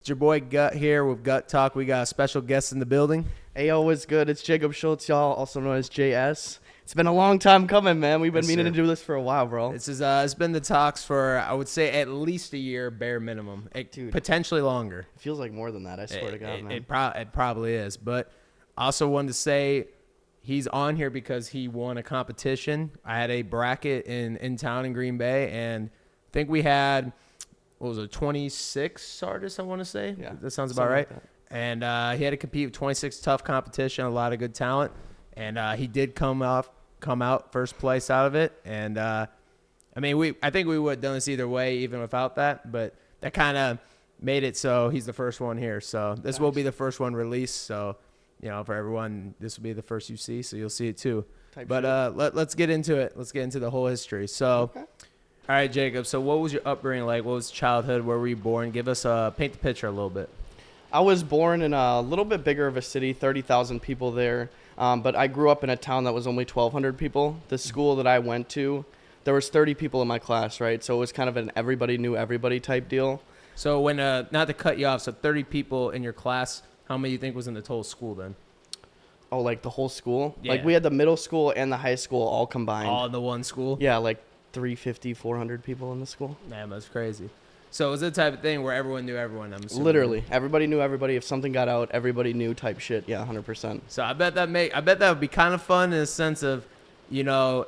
It's your boy Gutt here with Gutt Talk. We got a special guest in the building. Hey, yo, what's good? It's Jacob Schultz, y'all, also known as JS. It's been a long time coming, man. We've been Yes, meaning sir. to do this for a while, bro. This is it's been the talks for I would say at least a year, bare minimum. Dude. Potentially longer. It feels like more than that, I swear to God, man. It probably is. But I also wanted to say he's on here because he won a competition. I had a bracket in town in Green Bay, and I think we had, what was it, 26 artists, I want to say? Yeah, That sounds about something right. like that. And he had to compete with 26 tough competition, a lot of good talent. And he did come out first place out of it. And I think we would have done this either way, even without that. But that kind of made it so he's the first one here. So this will be the first one released. So, for everyone, this will be the first you see. So you'll see it too. Let's get into it. Let's get into the whole history. So, Okay. All right, Jacob. So what was your upbringing like? What was childhood? Where were you born? Give us paint the picture a little bit. I was born in a little bit bigger of a city, 30,000 people there. But I grew up in a town that was only 1,200 people. The school that I went to, there was 30 people in my class, right? So it was kind of an everybody knew everybody type deal. So when not to cut you off, so 30 people in your class, how many do you think was in the total school then? Oh, like the whole school? Yeah. Like we had the middle school and the high school all combined. All in the one school? Yeah, like 350, 400 people in the school. Man, that's crazy. So it was the type of thing where everyone knew everyone, I'm assuming. Literally, everybody knew everybody. If something got out, everybody knew type shit. Yeah, 100%. So I bet that would be kind of fun in a sense of, it'd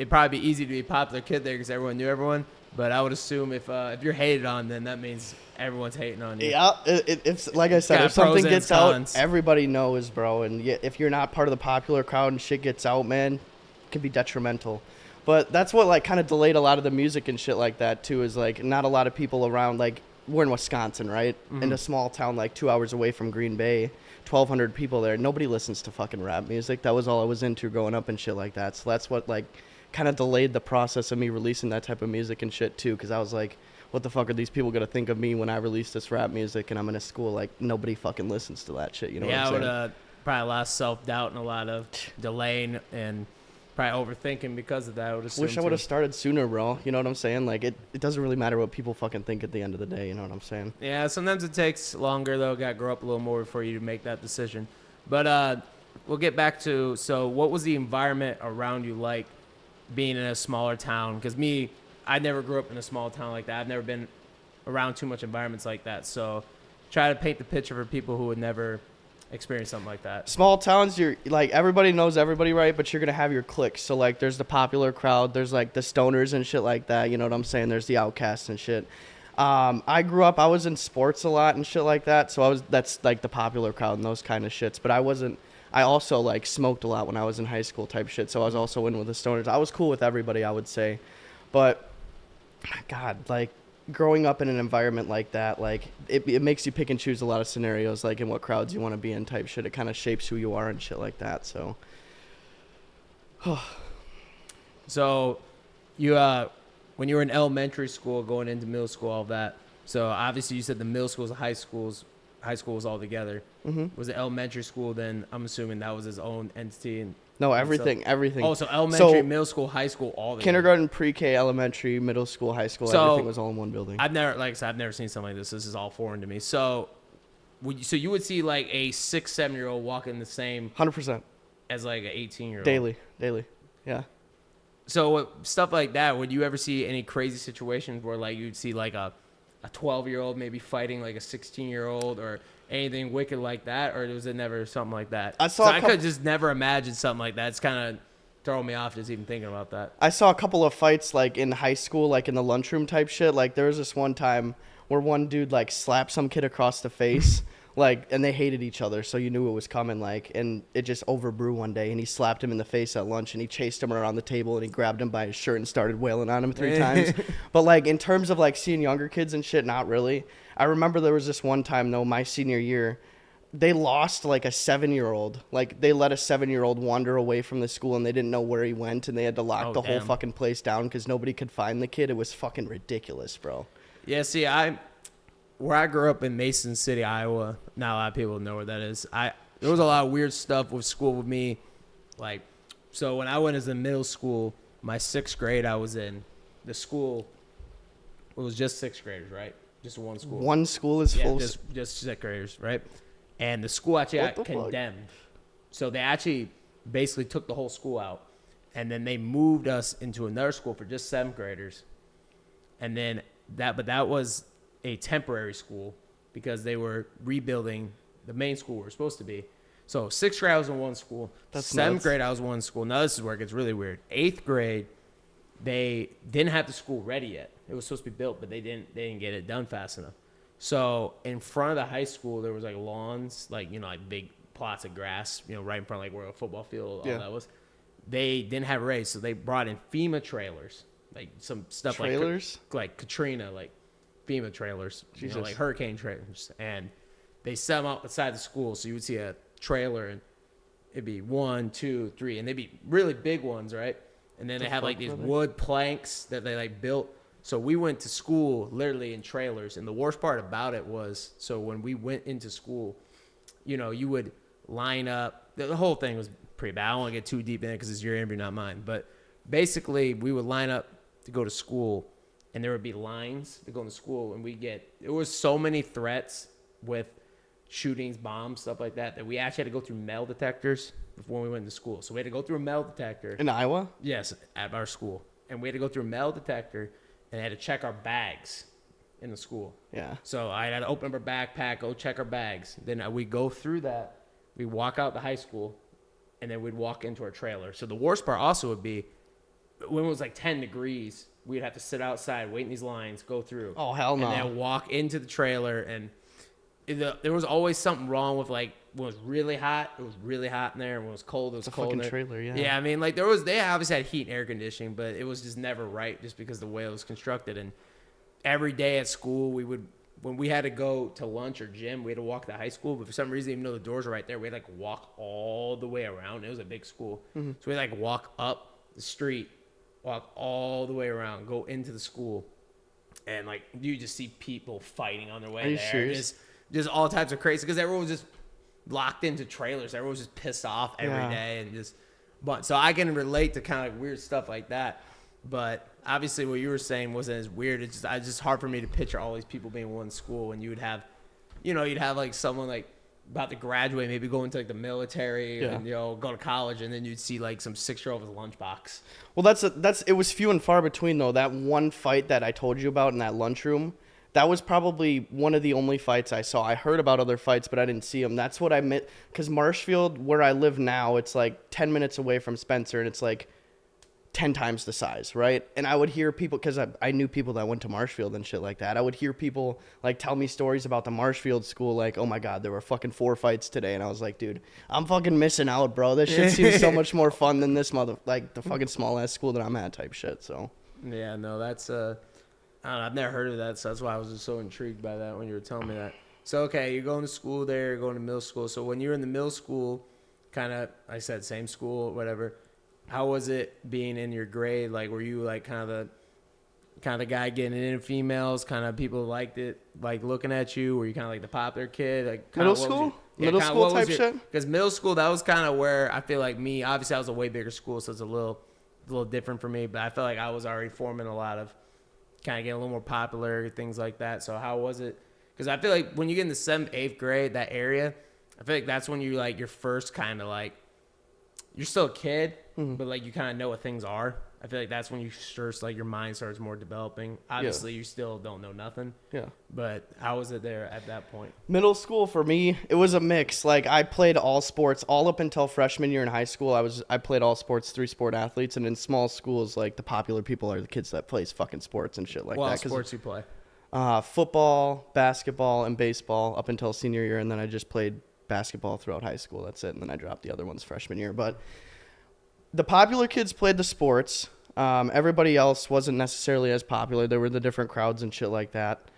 probably be easy to be a popular kid there because everyone knew everyone. But I would assume if you're hated on, then that means everyone's hating on you. Yeah, it's like I said, got if something pros and gets out, cons. everybody knows, bro. And if you're not part of the popular crowd and shit gets out, man, it can be detrimental. But that's what like kind of delayed a lot of the music and shit like that too. Is like not a lot of people around. Like we're in Wisconsin, right? Mm-hmm. In a small town like 2 hours away from Green Bay, 1,200 people there. Nobody listens to fucking rap music. That was all I was into growing up and shit like that. So that's what like kind of delayed the process of me releasing that type of music and shit too. Because I was like, what the fuck are these people gonna think of me when I release this rap music and I'm in a school like nobody fucking listens to that shit. You know Yeah, what I I'm would saying? probably a lot of self-doubt and a lot of delaying and probably overthinking because of that. I would assume Wish I would have started sooner, bro. You know what I'm saying? Like, it doesn't really matter what people fucking think at the end of the day. You know what I'm saying? Yeah, sometimes it takes longer, though. Got to grow up a little more before you make that decision. But we'll get back to, so what was the environment around you like being in a smaller town? Because I never grew up in a small town like that. I've never been around too much environments like that. So try to paint the picture for people who would never experience something like that. Small towns, you're like everybody knows everybody, right? But you're gonna have your cliques. So like, there's the popular crowd. There's like the stoners and shit like that. You know what I'm saying? There's the outcasts and shit. I grew up. I was in sports a lot and shit like that. So that's like the popular crowd and those kind of shits. But I wasn't. I also like smoked a lot when I was in high school type shit. So I was also in with the stoners. I was cool with everybody, I would say. But God, like growing up in an environment like that, like it makes you pick and choose a lot of scenarios, like in what crowds you want to be in type shit. It kind of shapes who you are and shit like that. So So you when you were in elementary school, going into middle school, all that. So obviously you said the middle schools, high schools all together. mm-hmm. Was it elementary school? Then I'm assuming that was his own entity. And No, everything. oh, so elementary, So, middle school, high school, all together. kindergarten, pre-K, elementary, middle school, high school, So, everything was all in one building. Like I said, I've never seen something like this. This is all foreign to me. So, you would see like a 6, 7-year-old walking the same 100% as like an 18-year-old daily. Yeah. So stuff like that, would you ever see any crazy situations where like you'd see like a 12-year-old maybe fighting like a 16-year-old or anything wicked like that, or was it never something like that? I could just never imagine something like that. It's kind of throwing me off just even thinking about that. I saw a couple of fights like in high school, like in the lunchroom type shit. Like there was this one time where one dude like slapped some kid across the face. Like, and they hated each other, so you knew it was coming, like, and it just overbrew one day, and he slapped him in the face at lunch, and he chased him around the table, and he grabbed him by his shirt and started wailing on him 3 times. But, like, in terms of, like, seeing younger kids and shit, not really. I remember there was this one time, though, my senior year, they lost, like, a 7-year-old. Like, they let a 7-year-old wander away from the school, and they didn't know where he went, and they had to lock the whole fucking place down because nobody could find the kid. It was fucking ridiculous, bro. Yeah, see, where I grew up in Mason City, Iowa, not a lot of people know where that is. There was a lot of weird stuff with school with me. Like, so when I went as a middle school, my 6th grade I was in, the school, it was just 6th graders, right? Just one school. One school is full. Just sixth graders, right? And the school actually got condemned. So they actually basically took the whole school out. And then they moved us into another school for just seventh graders. And then that was a temporary school because they were rebuilding the main school where we're supposed to be. So sixth grade I was in one school. Seventh grade I was in one school. Now this is where it gets really weird. Eighth grade, they didn't have the school ready yet. It was supposed to be built, but they didn't get it done fast enough. So in front of the high school, there was like lawns, like big plots of grass, right in front of like where a football field, all that was. They didn't have it ready, so they brought in FEMA trailers, like some stuff like Katrina, like FEMA trailers, like hurricane trailers, and they set them out beside the school. So you would see a trailer, and it'd be 1, 2, 3, and they'd be really big ones, right? And then they have like these wood planks that they like built. So we went to school literally in trailers, and the worst part about it was, so when we went into school, you would line up. The whole thing was pretty bad. I don't want to get too deep in it because it's your interview, not mine. But basically, we would line up to go to school, and there would be lines to go into school, and there was so many threats with shootings, bombs, stuff like that we actually had to go through metal detectors before we went to school. So we had to go through a metal detector. In Iowa? Yes, at our school. And we had to go through a metal detector, and they had to check our bags in the school. Yeah. So I had to open up our backpack, go check our bags. Then we go through that. We walk out the high school, and then we'd walk into our trailer. So the worst part also would be when it was like 10 degrees, we'd have to sit outside, wait in these lines, go through. Oh, hell no. And then walk into the trailer, and there was always something wrong with like when it was really hot, it was really hot in there. And when it was cold, it was cold. Fucking trailer, yeah. Yeah, I mean, like they obviously had heat and air conditioning, but it was just never right just because the way it was constructed. And every day at school, when we had to go to lunch or gym, we had to walk to high school. But for some reason, even though the doors were right there, we had to like walk all the way around. It was a big school. Mm-hmm. So we had to like walk up the street, walk all the way around, go into the school. And like you just see people fighting on their way there. Are you serious? Just all types of crazy, because everyone was just locked into trailers. Everyone was just pissed off every day, and so I can relate to kind of like weird stuff like that. But obviously, what you were saying wasn't as weird. It's just hard for me to picture all these people being in one school, and you'd have like someone like about to graduate, maybe go into like the military, and go to college, and then you'd see like some 6-year-old with a lunchbox. Well, it was few and far between though. That one fight that I told you about in that lunchroom. That was probably one of the only fights I saw. I heard about other fights, but I didn't see them. That's what I meant. Because Marshfield, where I live now, it's like 10 minutes away from Spencer, and it's like 10 times the size, right? And I would hear people, because I knew people that went to Marshfield and shit like that. I would hear people like tell me stories about the Marshfield school, like, oh my God, there were fucking 4 fights today. And I was like, dude, I'm fucking missing out, bro. This shit seems so much more fun than this like the fucking small ass school that I'm at type shit, so. Yeah, no, that's, I don't know, I've never heard of that, so that's why I was just so intrigued by that when you were telling me that. So, okay, you're going to school there, you're going to middle school. So when you're in the middle school, kind of, I said same school, whatever, how was it being in your grade? Like, were you like kind of the guy getting in females, kind of people liked it, like looking at you? Were you kind of like the popular kid? Like middle school? Middle school type shit? Because middle school, that was kind of where I feel like me, obviously I was a way bigger school, so it's a little different for me, but I felt like I was already forming a lot of kind of getting a little more popular, things like that. So how was it? Because I feel like when you get in the 7th, 8th grade, that area, I feel like that's when you like your first kind of like, you're still a kid, but like you kind of know what things are. I feel like that's when you first, like your mind starts more developing. Obviously, you still don't know nothing. Yeah. But how was it there at that point? Middle school for me, it was a mix. Like I played all sports all up until freshman year in high school. I played all sports, 3-sport athletes, and in small schools, like the popular people are the kids that plays fucking sports and shit like that. What sports you play? Football, basketball, and baseball up until senior year, and then I just played basketball throughout high school. That's it, and then I dropped the other ones freshman year. But the popular kids played the sports. Everybody else wasn't necessarily as popular. There were the different crowds and shit like that.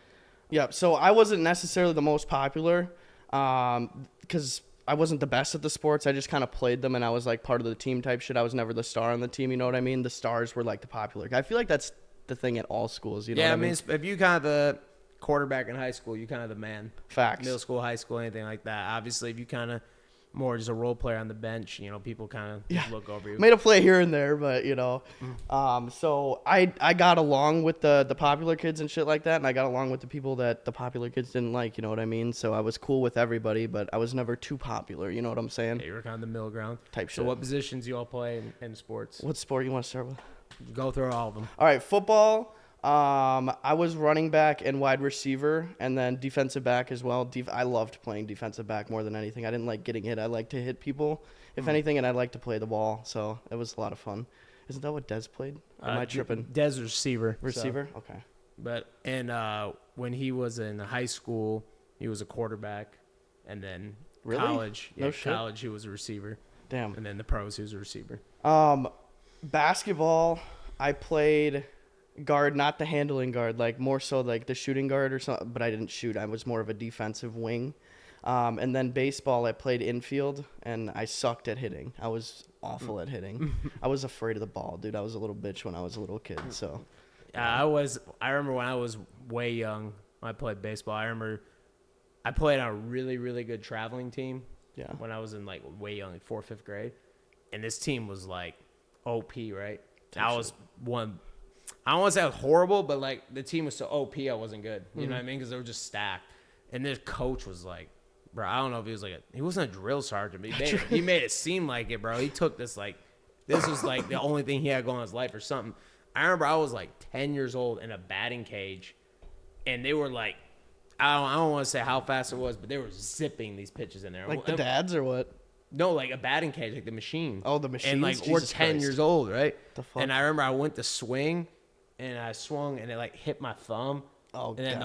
Yeah, so I wasn't necessarily the most popular because I wasn't the best at the sports. I just kind of played them, and I was like part of the team type shit. I was never the star on the team, you know what I mean? The stars were like the popular. I feel like that's the thing at all schools, you know what I mean? If you kind of the quarterback in high school, you kind of the man. Facts. Middle school, high school, anything like that. Obviously, if you kind of more just a role player on the bench. You know, people kind of look over you. Made a play here and there, but you know, so I got along with the popular kids and shit like that, and I got along with the people that the popular kids didn't like. You know what I mean? So I was cool with everybody, but I was never too popular. You know what I'm saying? Yeah, you were kind of the middle ground Type shit. So what positions you all play in sports? What sport you want to start with? Go through all of them. All right, football. I was running back and wide receiver, and then defensive back as well. I loved playing defensive back more than anything. I didn't like getting hit. I like to hit people, if anything, and I like to play the ball. So it was a lot of fun. Isn't that what Dez played? Or am I tripping? Dez receiver. Receiver? So. Okay. But when he was in high school, he was a quarterback, and then college, No shit. college he was a receiver. Damn. And then the pros he was a receiver. Basketball, I played guard, not the handling guard, like more so like the shooting guard or something, but I didn't shoot. I was more of a defensive wing. And then baseball, I played infield, and I sucked at hitting. I was awful at hitting. I was afraid of the ball, dude. I was a little bitch when I was a little kid, so. I remember when I was way young, when I played baseball, I remember I played on a really, really good traveling team. Yeah. When I was in like way young, like 4th, 5th grade. And this team was like OP, right? I was one. I don't want to say I was horrible, but like the team was so OP, I wasn't good. You know what I mean? Because they were just stacked. And this coach was like, bro, I don't know if he was like he wasn't a drill sergeant, but he made it seem like it, bro. He took this this was like the only thing he had going in his life or something. I remember I was like 10 years old in a batting cage, and they were like, I don't want to say how fast it was, but they were zipping these pitches in there. Like the dads or what? No, like a batting cage, like the machine. Oh, the machine. And like we're 10 years old, right? The fuck? And I remember I went to swing, and I swung, and it like hit my thumb. Oh, and then goddamn.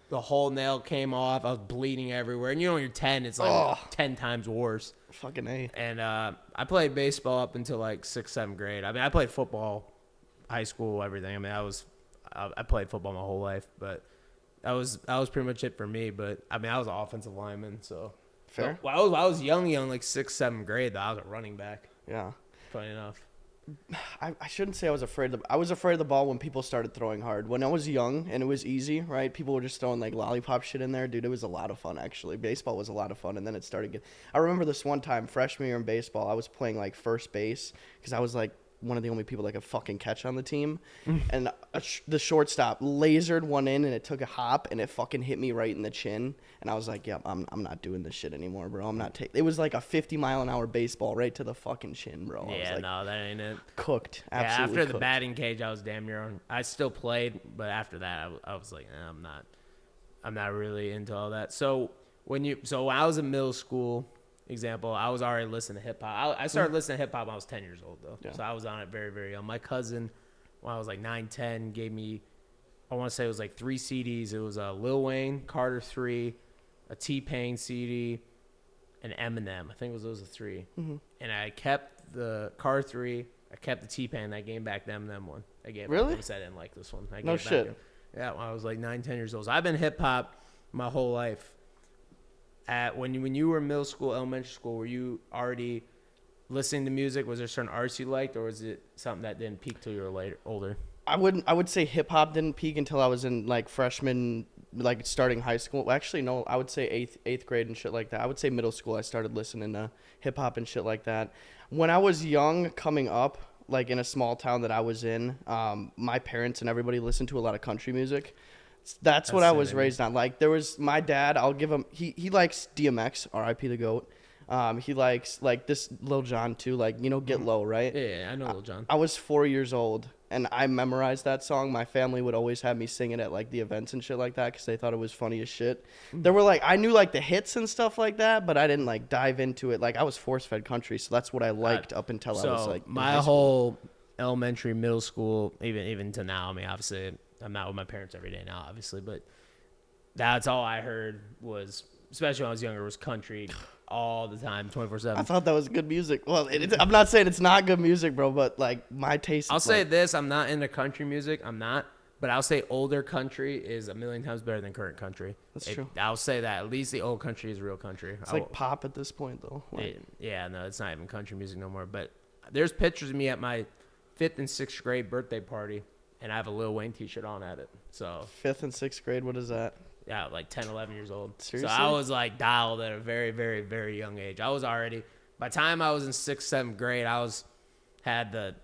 the whole nail came off. I was bleeding everywhere. And you know, when you're 10, it's like 10 times worse. Fucking A. And I played baseball up until like 6th, 7th grade. I mean, I played football, high school, everything. I mean, I played football my whole life, but that was pretty much it for me. But I mean, I was an offensive lineman, so. Fair. Well, I was young, like 6th, 7th grade, though. I was a running back. Yeah. Funny enough. I shouldn't say I was afraid I was afraid of the ball when people started throwing hard. When I was young and it was easy, right? People were just throwing like lollipop shit in there. Dude, it was a lot of fun, actually. Baseball was a lot of fun, and then it started getting... I remember this one time, freshman year in baseball, I was playing like first base because I was like one of the only people that could fucking catch on the team. And the shortstop lasered one in, and it took a hop, and it fucking hit me right in the chin. And I was like, yep, I'm not doing this shit anymore, bro. I'm not taking... It was like a 50-mile-an-hour baseball right to the fucking chin, bro. I was Yeah, like, no, that ain't it. cooked. Yeah, Absolutely after the cooked. batting cage, I was damn near on. I still played, but after that, I was like, I'm not really into all that. So when I was in middle school, example, I was already listening to hip hop. I started listening to hip hop when I was 10 years old, though. Yeah. So I was on it very, very young. My cousin, when I was like 9, 10, gave me, I want to say it was like 3 CDs. It was Lil Wayne, Carter 3, a T-Pain CD, and Eminem. I think it was those 3. Mm-hmm. And I kept the Carter 3. I kept the T-Pain. And I gave back the Eminem one. I gave really? I said I didn't like this one. No shit. Yeah, when I was like 9, 10 years old. So I've been hip hop my whole life. When you were in middle school, elementary school, were you already listening to music? Was there certain artists you liked, or was it something that didn't peak till you were older? I would say hip hop didn't peak until I was in like freshman, like starting high school. Well, actually, no, I would say eighth grade and shit like that. I would say middle school. I started listening to hip hop and shit like that. When I was young, coming up, like in a small town that I was in, my parents and everybody listened to a lot of country music. That's what I was raised on. Like, there was my dad, I'll give him, he likes DMX, R.I.P. the GOAT. He likes, like, this Lil Jon, too, like, you know, Get Low, right? Yeah, I know Lil Jon. I was 4 years old, and I memorized that song. My family would always have me sing it at, like, the events and shit like that because they thought it was funny as shit. There were, like, I knew, like, the hits and stuff like that, but I didn't, like, dive into it. Like, I was force-fed country, so that's what I liked up until I was, like, my whole elementary, middle school, even to now, I mean, obviously, I'm not with my parents every day now, obviously, but that's all I heard was, especially when I was younger, was country all the time, 24/7. I thought that was good music. Well, I'm not saying it's not good music, bro, but like my taste. I'll say this: I'm not into country music. I'm not, but I'll say older country is a million times better than current country. That's true. I'll say that at least the old country is real country. It's like pop at this point, though. Yeah, no, it's not even country music no more. But there's pictures of me at my 5th and 6th grade birthday party, and I have a Lil Wayne T-shirt on at it. So 5th and 6th grade, what is that? Yeah, like 10, 11 years old. Seriously? So I was like dialed at a very, very, very young age. I was already, by the time I was in 6th, 7th grade, had the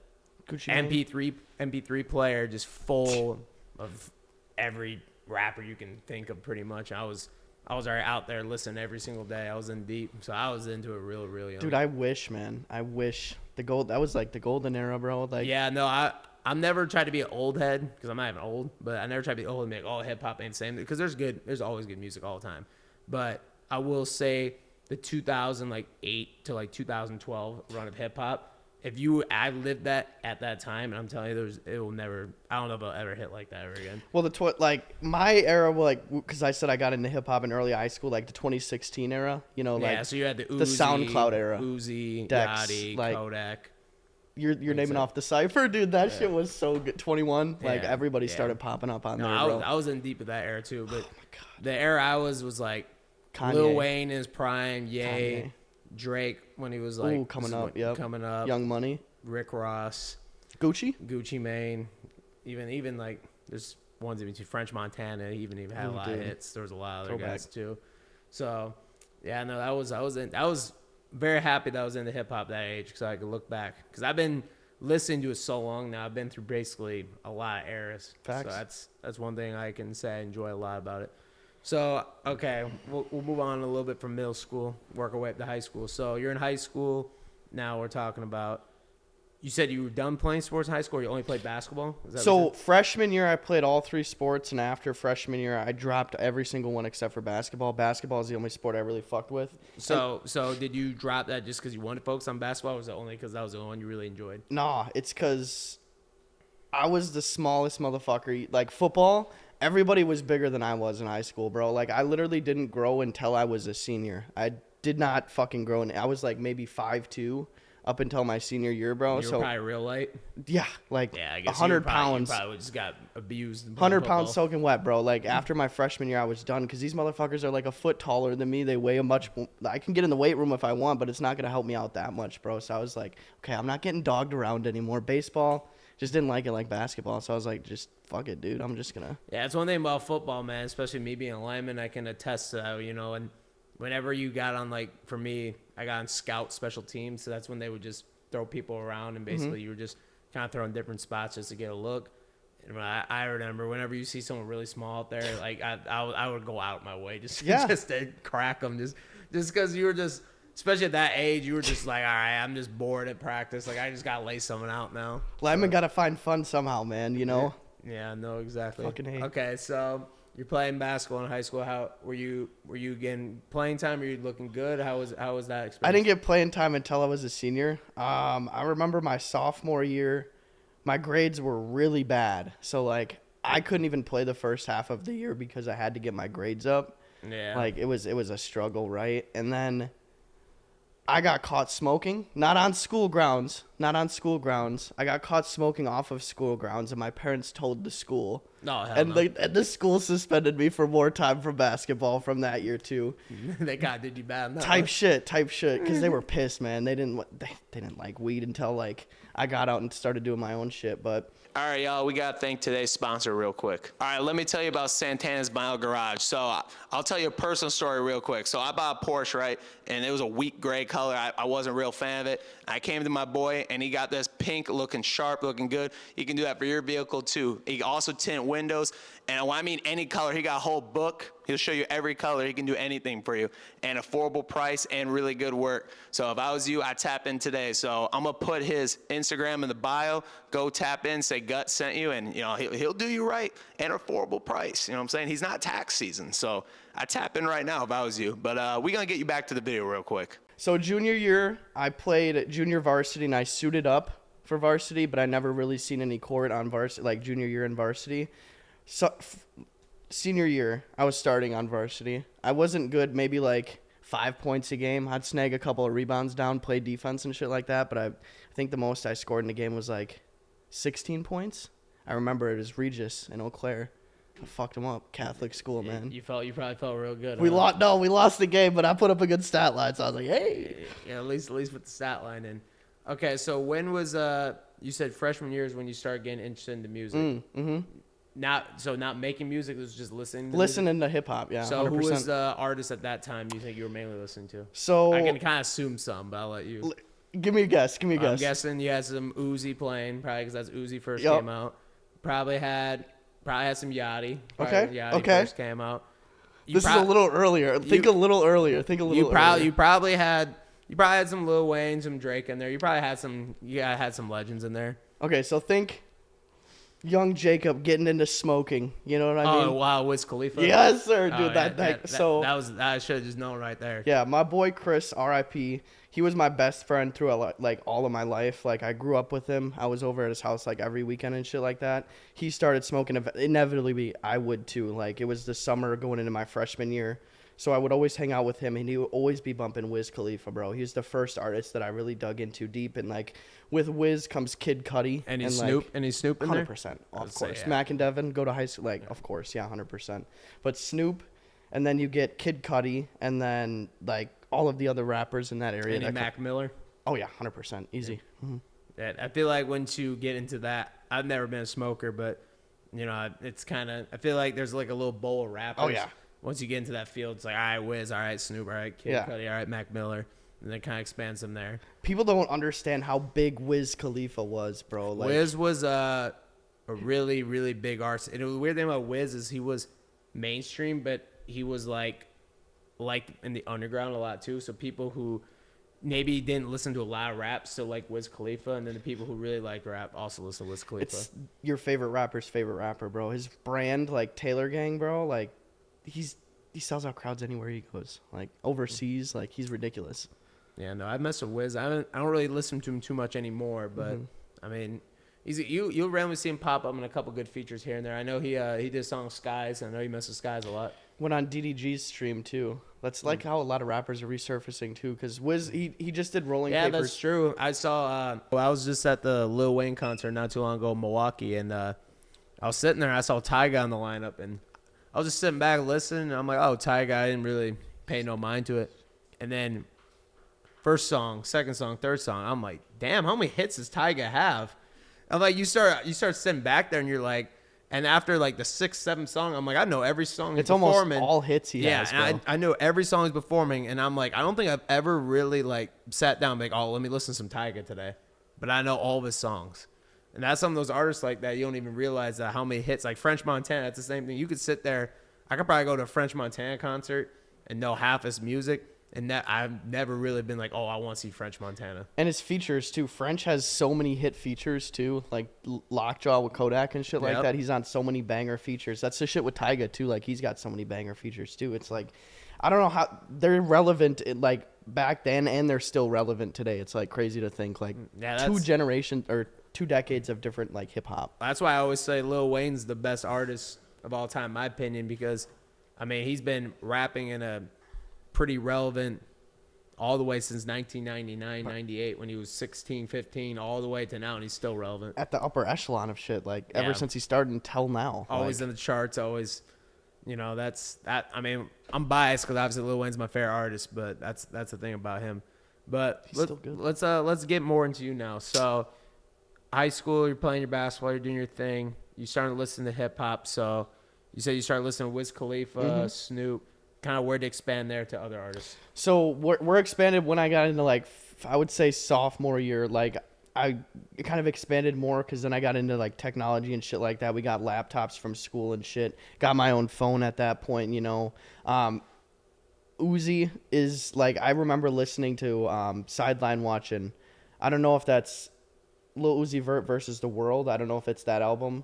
Gucci Mane? MP3 player just full of every rapper you can think of pretty much. I was already out there listening every single day. I was in deep. So I was into it real, real young. Dude, I wish, man. I wish that was like the golden era, bro. Like, yeah, no, I'm never tried to be an old head because I'm not even old, but I never tried to be old and make all hip hop ain't the same because there's always good music all the time. But I will say the 2008 to like 2012 run of hip hop. I lived that at that time, and I'm telling you, it will never. I don't know if it'll ever hit like that ever again. well, like my era, like, because I said I got into hip hop in early high school, like the 2016 era. You know, like Yeah, so you had the Uzi, SoundCloud era. Uzi, Dex, Gotti, like, Kodak. You're naming off the cipher, dude. That shit was so good. 21, like Yeah, everybody yeah. started popping up on No, there, bro. I was in deep with that era too, but Oh my God. the era I was like Kanye. Lil Wayne in his prime, Ye, Kanye. Drake when he was like Ooh, coming up, yep. coming up, Young Money, Rick Ross, Gucci Mane, even like there's ones in between French Montana. He even had a lot of hits. There was a lot of other Throwback. guys too. So yeah, no, I was very happy that I was into hip hop that age because I could look back because I've been listening to it so long now. I've been through basically a lot of eras. Facts. So that's one thing I can say I enjoy a lot about it. So okay, we'll move on a little bit from middle school, work our way up to high school. So you're in high school now. We're talking about. You said you were done playing sports in high school. Or you only played basketball. Is that what So you said? freshman year, I played all 3 sports, and after freshman year, I dropped every single one except for basketball. Basketball is the only sport I really fucked with. So did you drop that just because you wanted to focus on basketball, or was it only because that was the only one you really enjoyed? Nah, it's because I was the smallest motherfucker. Like, football, everybody was bigger than I was in high school, bro. Like, I literally didn't grow until I was a senior. I did not fucking grow. I was, like, maybe 5'2" up until my senior year, bro. You were probably real light. Yeah, like Yeah, I guess 100 pounds. You probably just got abused. 100 pounds soaking wet, bro. Like, after my freshman year, I was done because these motherfuckers are like a foot taller than me. They weigh I can get in the weight room if I want, but it's not going to help me out that much, bro. So I was like, okay, I'm not getting dogged around anymore. Baseball, just didn't like it like basketball. So I was like, just fuck it, dude. I'm just going to. Yeah, it's one thing about football, man, especially me being a lineman. I can attest to that, and whenever you got on, like, for me, I got on scout special teams, so that's when they would just throw people around, and basically you were just kind of throwing different spots just to get a look. And I remember whenever you see someone really small out there, like I would go out my way just to crack them, just because you were just, especially at that age, you were just like, all right, I'm just bored at practice, like I just gotta lay someone out now. Linemen got to find fun somehow, man, Yeah, no, exactly. Fucking hate. Okay, so you're playing basketball in high school. How were you getting playing time? Were you looking good? How was that experience? I didn't get playing time until I was a senior. I remember my sophomore year, my grades were really bad. So, like, I couldn't even play the first half of the year because I had to get my grades up. Yeah. Like, it was a struggle, right? And then I got caught smoking, not on school grounds. I got caught smoking off of school grounds, and my parents told the school. No, hell and no. and the school suspended me for more time from basketball from that year too. They kind of did you bad. No. Type shit, because they were pissed, man. They didn't like weed until like I got out and started doing my own shit, but. All right, y'all, we got to thank today's sponsor real quick. All right, let me tell you about Santana's Mile Garage. So I'll tell you a personal story real quick. So I bought a Porsche, right, and it was a weak gray color. I wasn't a real fan of it. I came to my boy, and he got this pink looking sharp, looking good. You can do that for your vehicle, too. He can also tint windows. And when I mean any color, he got a whole book. He'll show you every color. He can do anything for you. And affordable price and really good work. So if I was you, I'd tap in today. So I'm going to put his Instagram in the bio. Go tap in, say Gutt sent you, and he'll do you right and affordable price. You know what I'm saying? He's not tax season. So I tap in right now if I was you. But we're going to get you back to the video real quick. So junior year, I played junior varsity, and I suited up for varsity, but I never really seen any court on varsity, like junior year in varsity. So senior year, I was starting on varsity. I wasn't good, maybe like 5 points a game. I'd snag a couple of rebounds down, play defense and shit like that, but I think the most I scored in the game was like 16 points. I remember it was Regis in Eau Claire. I fucked him up. Catholic school, man. You probably felt real good. We lost the game, but I put up a good stat line, so I was like, hey. Yeah, at least put the stat line in. Okay, so when was you said freshman year is when you started getting interested into music. not making music, it was just listening to music? Listening to hip hop, yeah. So 100%. who was the artist at that time you think you were mainly listening to? So I can kind of assume some, but I'll let you. Give me a guess. Give me a guess. I'm guessing you had some Uzi playing, probably because that's Uzi first Yup. came out. Probably had some Yachty. Okay, When Yachty okay. first came out. This is a little earlier. Think a little earlier. You probably had some Lil Wayne, some Drake in there. You probably had some. Had some legends in there. Okay, so think young Jacob getting into smoking. You know what I mean? Oh wow, Wiz Khalifa. Yes, sir, dude. Oh, yeah, that I should have just known right there. Yeah, my boy Chris, R.I.P. He was my best friend through like all of my life. Like I grew up with him. I was over at his house like every weekend and shit like that. He started smoking. Inevitably, I would too. Like it was the summer going into my freshman year, so I would always hang out with him, and he would always be bumping Wiz Khalifa, bro. He was the first artist that I really dug into deep, and like with Wiz comes Kid Cudi And he's Snoop. And he's Snoop in there. 100%, of I'd say, course. yeah. Mac and Devin go to high school, like of course, yeah, 100%. But Snoop, and then you get Kid Cudi, and then like all of the other rappers in that area. Any Mac Miller. Oh yeah, 100%, easy. Mm-hmm. Yeah, I feel like once you get into that, I've never been a smoker, but you know, it's kind of. I feel like there's like a little bowl of rappers. Oh, yeah. Once you get into that field, it's like all right, Wiz, all right, Snoop, all right, Kid Yeah. Cudi, all right, Mac Miller, and then kind of expands them there. People don't understand how big Wiz Khalifa was, bro. Like, Wiz was a really, really big artist. And the weird thing about Wiz is he was mainstream, but he was like in the underground a lot too. So people who maybe didn't listen to a lot of rap still like Wiz Khalifa, and then the people who really liked rap also listen to Wiz Khalifa. it's your favorite rapper's favorite rapper, bro. His brand, like Taylor Gang, bro, like he sells out crowds anywhere he goes. Like overseas, like he's ridiculous. Yeah, no, I mess with Wiz. I don't really listen to him too much anymore, but I mean, you'll randomly see him pop up in a couple good features here and there. I know he did a song Skies. I know he messes with Skies a lot. Went on DDG's stream too. That's like how a lot of rappers are resurfacing too. Cause Wiz, he just did Rolling Yeah, Papers. that's true. I saw. I was just at the Lil Wayne concert not too long ago in Milwaukee, and I was sitting there. I saw Tyga on the lineup, and I was just sitting back listening. And I'm like, oh, Tyga. I didn't really pay no mind to it. And then first song, second song, third song, I'm like, damn, how many hits does Tyga have? I'm like, you start sitting back there, and you're like. And after like the 6th, 7th song, I'm like, I know every song he's It's almost performing. all hits he has, bro. and I know every song he's performing, and I'm like, I don't think I've ever really like sat down and be like, oh, let me listen to some Tyga today. But I know all of his songs. And that's some of those artists like that you don't even realize that how many hits. Like French Montana, that's the same thing. You could sit there. I could probably go to a French Montana concert and know half his music. And that I've never really been like, oh, I want to see French Montana. And his features too. French has so many hit features too, like Lockjaw with Kodak and shit like Yep. that. He's on so many banger features. That's the shit with Tyga too. Like he's got so many banger features too. It's like, I don't know how they're relevant like back then, and they're still relevant today. It's like crazy to think like Yeah, 2 generations or 2 decades of different like hip hop. That's why I always say Lil Wayne's the best artist of all time, in my opinion, because, I mean, he's been rapping in a pretty relevant all the way since 1999, 98, when he was 16, 15, all the way to now, and he's still relevant. At the upper echelon of shit, like Yeah. ever since he started until now. Always in the charts, always, you know, that's that. I mean, I'm biased because obviously Lil Wayne's my favorite artist, but that's the thing about him. But He's still good. let's get more into you now. So, high school, you're playing your basketball, you're doing your thing. You started listening to hip hop. So, you said you started listening to Wiz Khalifa, Snoop. Kind of where to expand there to other artists. So we're expanded when I got into like I would say sophomore year. Like I kind of expanded more because then I got into like technology and shit like that. We got laptops from school and shit. Got my own phone at that point, you know. Uzi is like I remember listening to Sideline watching. I don't know if that's Lil Uzi Vert versus the World. I don't know if it's that album.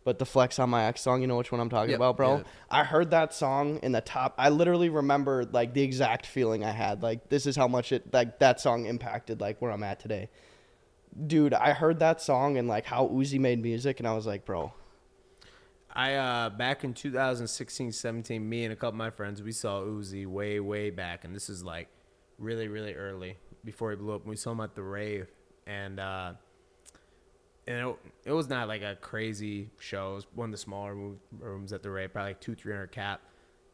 But the Flex on My Ex song, you know which one I'm talking about, bro? Yeah. I heard that song in the top. I literally remember like the exact feeling I had. Like this is how much it like that song impacted like where I'm at today. Dude, I heard that song and like how Uzi made music, and I was like, bro. I back in 2016, 17, me and a couple of my friends, we saw Uzi way back, and this is like really early before he blew up. We saw him at the rave, and it was not like a crazy show. It was one of the smaller rooms at the rave, probably like 200-300 cap.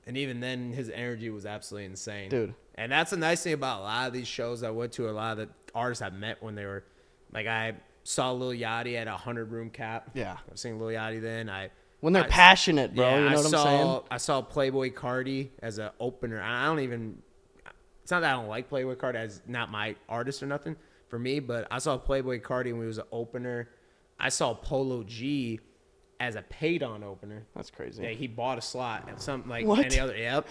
And even then, his energy was absolutely insane. Dude. And that's the nice thing about a lot of these shows I went to, a lot of the artists I met when they were, like I saw Lil Yachty at a 100-room cap. Yeah. I've seen Lil Yachty then. I When they're passionate, bro. Yeah, you know what I'm saying? I saw Playboy Cardi as an opener. I don't even. It's not that I don't like Playboy Cardi as not my artist or nothing for me, but I saw Playboy Cardi when he was an opener. I saw Polo G as a paid-on opener. That's crazy. Yeah, he bought a slot at something like What? any other. Yep.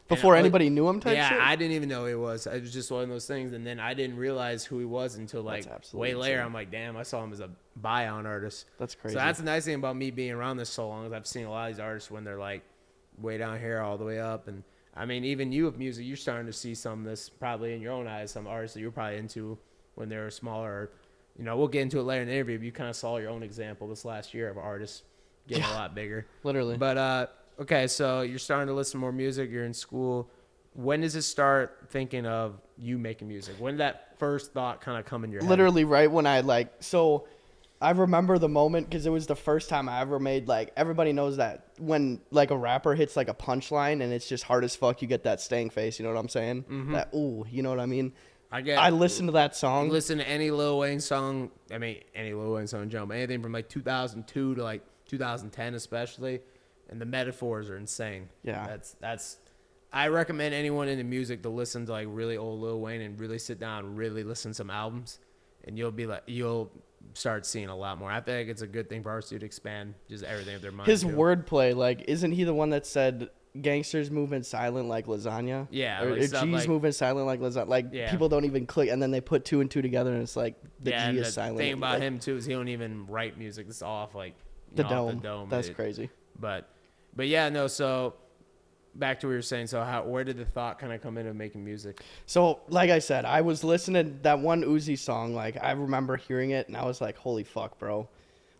Before anybody knew him type yeah, shit? I didn't even know who he was. It was just one of those things, and then I didn't realize who he was until like That's absolutely way later. insane. I'm like, damn, I saw him as a buy-on artist. That's crazy. So that's the nice thing about me being around this so long is I've seen a lot of these artists when they're like way down here all the way up, and I mean even you with music, you're starting to see some of this probably in your own eyes. Some artists that you were probably into when they were smaller. Or, you know, we'll get into it later in the interview. But you kind of saw your own example this last year of artists getting a lot bigger. Literally. But okay, so you're starting to listen to more music. You're in school. When does it start thinking of you making music? When did that first thought kind of come in your head? Literally right when I I remember the moment because it was the first time I ever made, like, everybody knows that when like a rapper hits like a punchline and it's just hard as fuck, you get that staying face. You know what I'm saying? Mm-hmm. That ooh, you know what I mean? I listened to that song. Listen to any Lil Wayne song. I mean, any Lil Wayne song, jump. Anything from like 2002 to like 2010, especially, and the metaphors are insane. Yeah. That's. I recommend anyone into music to listen to like really old Lil Wayne and really sit down and really listen to some albums, and you'll start seeing a lot more. I think it's a good thing for artists to expand just everything of their mind. His to. wordplay, like, isn't he the one that said gangsters moving silent like lasagna? Yeah, or like G's stuff like- moving silent like lasagna. Like, Yeah. people don't even click, and then they put two and two together, and it's like the Yeah, G and is the silent. thing about like, him too is he don't even write music. It's all off like the off dome. That's crazy. But yeah, no. So back to what you were saying. So where did the thought kind of come into making music? So, like I said, I was listening to that one Uzi song. Like, I remember hearing it, and I was like, holy fuck, bro.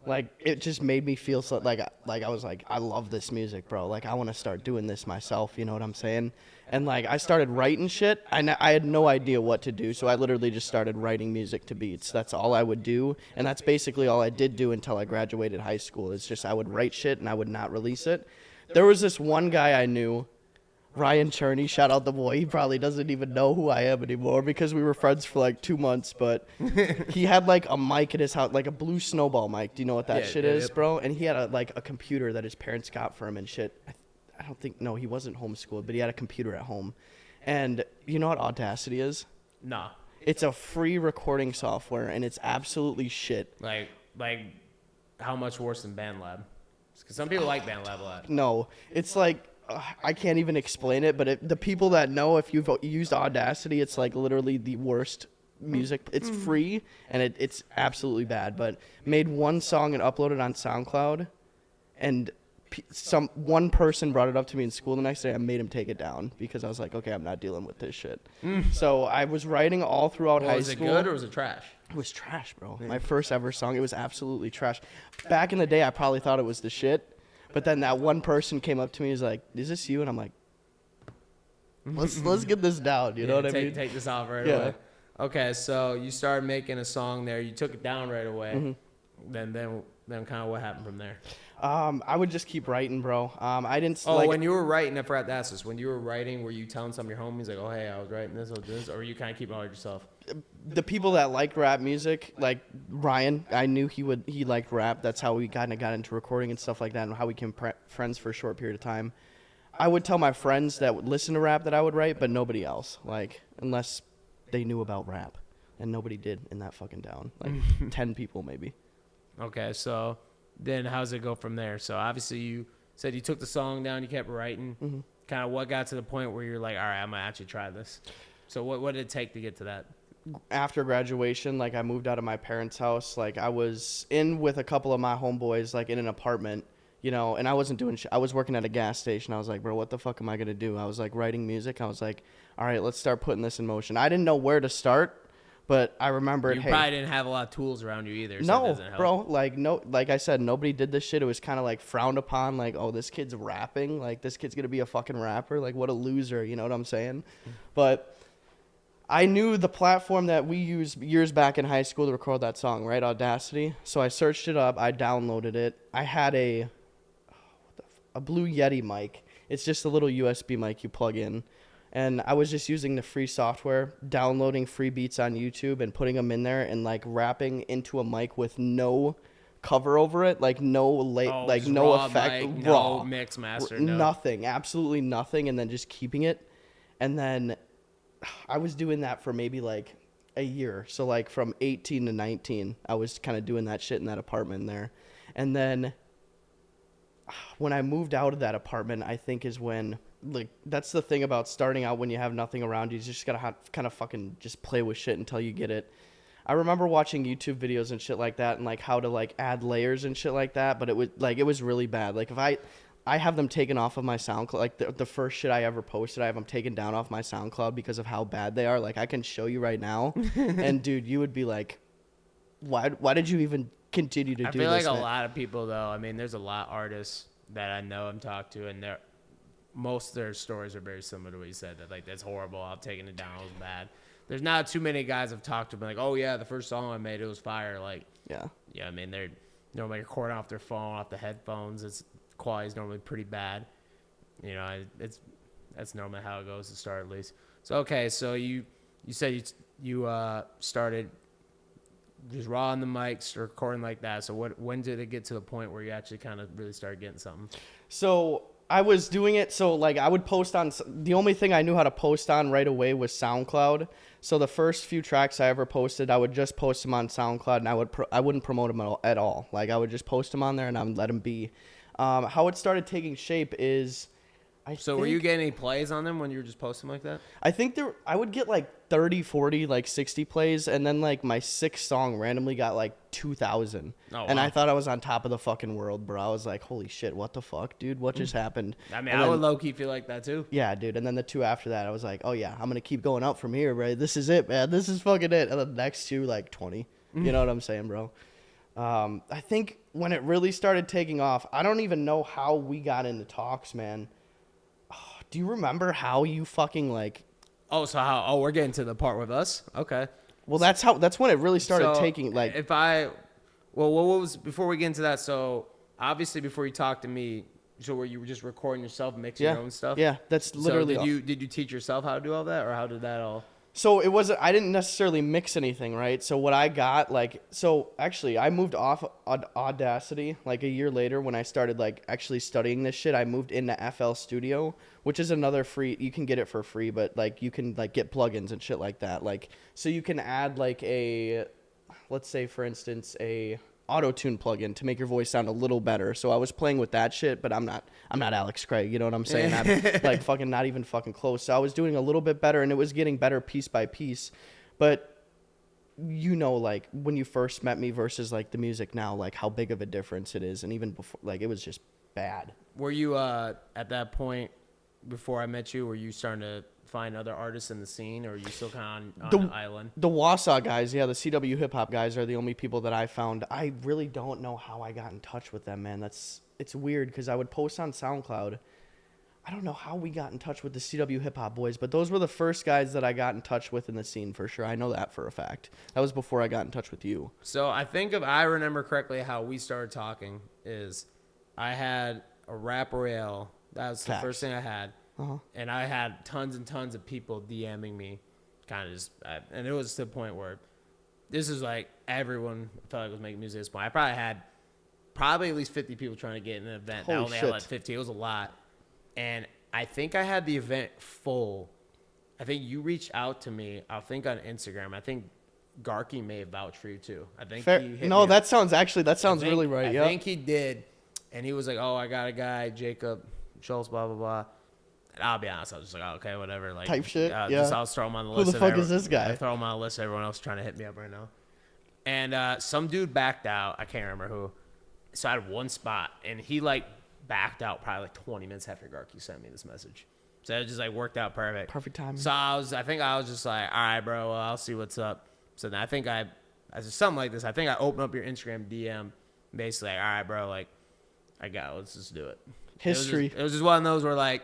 Like, it just made me feel so, like I was like, I love this music, bro. Like, I want to start doing this myself, you know what I'm saying? And, like, I started writing shit. I had no idea what to do, so I literally just started writing music to beats. That's all I would do, and that's basically all I did do until I graduated high school. It's just I would write shit, and I would not release it. There was this one guy I knew, Ryan Cherney, shout out the boy. He probably doesn't even know who I am anymore because we were friends for like 2 months. But he had like a mic at his house, like a blue snowball mic. Do you know what that shit is, bro? And he had a computer that his parents got for him and shit. I don't think, no, he wasn't homeschooled, but he had a computer at home. And you know what Audacity is? Nah. It's a free recording software, and it's absolutely shit. Like how much worse than BandLab? Because some people like BandLab a lot. No, it's like, I can't even explain it, but the people that know, if you've used Audacity, it's like literally the worst music. It's free, and it's absolutely bad, but made one song and uploaded on SoundCloud, and one person brought it up to me in school the next day. I made him take it down because I was like, okay, I'm not dealing with this shit. So I was writing all throughout high school. Was it good or was it trash? It was trash, bro. My first ever song, it was absolutely trash. Back in the day, I probably thought it was the shit. But then that one person came up to me and was like, is this you? And I'm like, let's get this down. You know what I mean? Take this off right Yeah. away. Okay, so you started making a song there. You took it down right away. Then kind of what happened from there? I would just keep writing, bro. I didn't. When you were writing, I forgot to ask this. When you were writing, were you telling some of your homies like, "Oh, hey, I was writing this or this," or were you kind of keeping it all to yourself? The people that liked rap music, like Ryan, I knew he liked rap. That's how we kind of got into recording and stuff like that, and how we became friends for a short period of time. I would tell my friends that would listen to rap that I would write, but nobody else, like, unless they knew about rap, and nobody did in that fucking town. Like 10 people maybe. Okay, so then how's it go from there? So obviously you said you took the song down, you kept writing. Kind of what got to the point where you're like, all right, I'm gonna actually try this. So what did it take to get to that? After graduation, like, I moved out of my parents' house. Like, I was in with a couple of my homeboys, like, in an apartment, you know, and I wasn't doing shit. I was working at a gas station. I was like, bro, what the fuck am I gonna do? I was like writing music. I was like, all right, let's start putting this in motion. I didn't know where to start. But I remembered, You hey, probably didn't have a lot of tools around you either. So it no, doesn't help. bro, like I said, nobody did this shit. It was kind of like frowned upon, like, oh, this kid's rapping, like, this kid's gonna be a fucking rapper, like, what a loser, you know what I'm saying? But I knew the platform that we used years back in high school to record that song, right? Audacity. So I searched it up, I downloaded it. I had a Blue Yeti mic. It's just a little USB mic you plug in. And I was just using the free software, downloading free beats on YouTube and putting them in there and, like, rapping into a mic with no cover over it, like no just no raw effect, mic, raw, no mix master, no. nothing, absolutely nothing, and then just keeping it. And then I was doing that for maybe like a year. So like from 18 to 19, I was kind of doing that shit in that apartment there. And then when I moved out of that apartment, I think is when, like, that's the thing about starting out when you have nothing around you. You just gotta kind of fucking just play with shit until you get it. I remember watching YouTube videos and shit like that, and like how to like add layers and shit like that, but it was really bad. Like if I have them taken off of my SoundCloud, like the first shit I ever posted, I have them taken down off my SoundCloud because of how bad they are. Like I can show you right now, and dude, you would be like, why did you even continue to do this? I feel like man? a lot of people though. I mean, there's a lot of artists that I know and talk to, and most of their stories are very similar to what you said. That like that's horrible. I'm taking it down. It was bad. There's not too many guys I've talked to, been like, oh yeah, the first song I made, it was fire. Like Yeah. I mean they're normally recording off their phone, off the headphones. It's quality's normally pretty bad. You know, that's normally how it goes to start at least. So okay, so you said you started just raw on the mics, recording like that. So when did it get to the point where you actually kind of really started getting something? So I was doing it. So like I would post on, the only thing I knew how to post on right away was SoundCloud. So the first few tracks I ever posted, I would just post them on SoundCloud, and I wouldn't promote them at all. Like I would just post them on there and I would let them be. How it started taking shape is, Were you getting any plays on them when you were just posting like that? I think I would get like 30, 40, like 60 plays, and then like my sixth song randomly got like 2,000. Oh, and wow. I thought I was on top of the fucking world, bro. I was like, holy shit, what the fuck, dude? What just happened? I mean, And I would then- low key feel like that too. Yeah, dude. And then the two after that, I was like, oh yeah, I'm gonna keep going up from here, bro. This is it, man. This is fucking it. And the next two, like 20. You know what I'm saying, bro? I think when it really started taking off, I don't even know how we got into talks, man. Do you remember how you fucking like? Oh, so how? Oh, we're getting to the part with us. Okay. Well, that's when it really started So, taking like. Well, what was before we get into that? So obviously, before you talked to me, so were you just recording yourself, mixing your own stuff? Yeah, that's literally. So did you teach yourself how to do all that, or how did that all? So it wasn't. I didn't necessarily mix anything, right? So what I got, like, so actually, I moved off Audacity like a year later when I started like actually studying this shit. I moved into FL Studio, which is another free. You can get it for free, but like you can like get plugins and shit like that. Like, so you can add like let's say for instance a auto-tune plugin to make your voice sound a little better. So I was playing with that shit, but I'm not Alex Craig, you know what I'm saying? I'm like fucking not even fucking close. So I was doing a little bit better, and it was getting better piece by piece. But you know, like when you first met me versus like the music now, like how big of a difference it is. And even before, like it was just bad. Were you at that point before I met you? Were you starting to find other artists in the scene, or are you still kind of on an island? The Wausau guys, yeah, the CW hip hop guys are the only people that I found. I really don't know how I got in touch with them, man. It's weird because I would post on SoundCloud. I don't know how we got in touch with the CW hip hop boys, but those were the first guys that I got in touch with in the scene for sure. I know that for a fact. That was before I got in touch with you. So I think if I remember correctly, how we started talking is I had a rap rail. That was the Facts. first thing I had. Uh-huh. And I had tons and tons of people DMing me, kind of just, and it was to the point where this is like everyone felt like was making music at this point. I probably had at least 50 people trying to get in an event. Holy I only had shit. like 50. It was a lot. And I think I had the event full. I think you reached out to me, I think on Instagram. I think Garky may have vouched for you too. I think Fair. he hit No, me that up. sounds really right. I Yeah. think he did. And he was like, oh, I got a guy, Jacob Schultz, blah, blah, blah. And I'll be honest, I was just like, oh, okay, whatever. Like, Type shit, yeah. Just, I'll throw him on the Who list. the of fuck is this guy? I throw him on the list of everyone else trying to hit me up right now. And some dude backed out. I can't remember who. So I had one spot, and he, like, backed out probably like 20 minutes after Garky sent me this message. So it just, like, worked out perfect. Perfect timing. So I think I was just like, all right, bro, well, I'll see what's up. So then I think as something like this, I think I opened up your Instagram DM, basically like, all right, bro, like, let's just do it. History. It was just one of those where, like,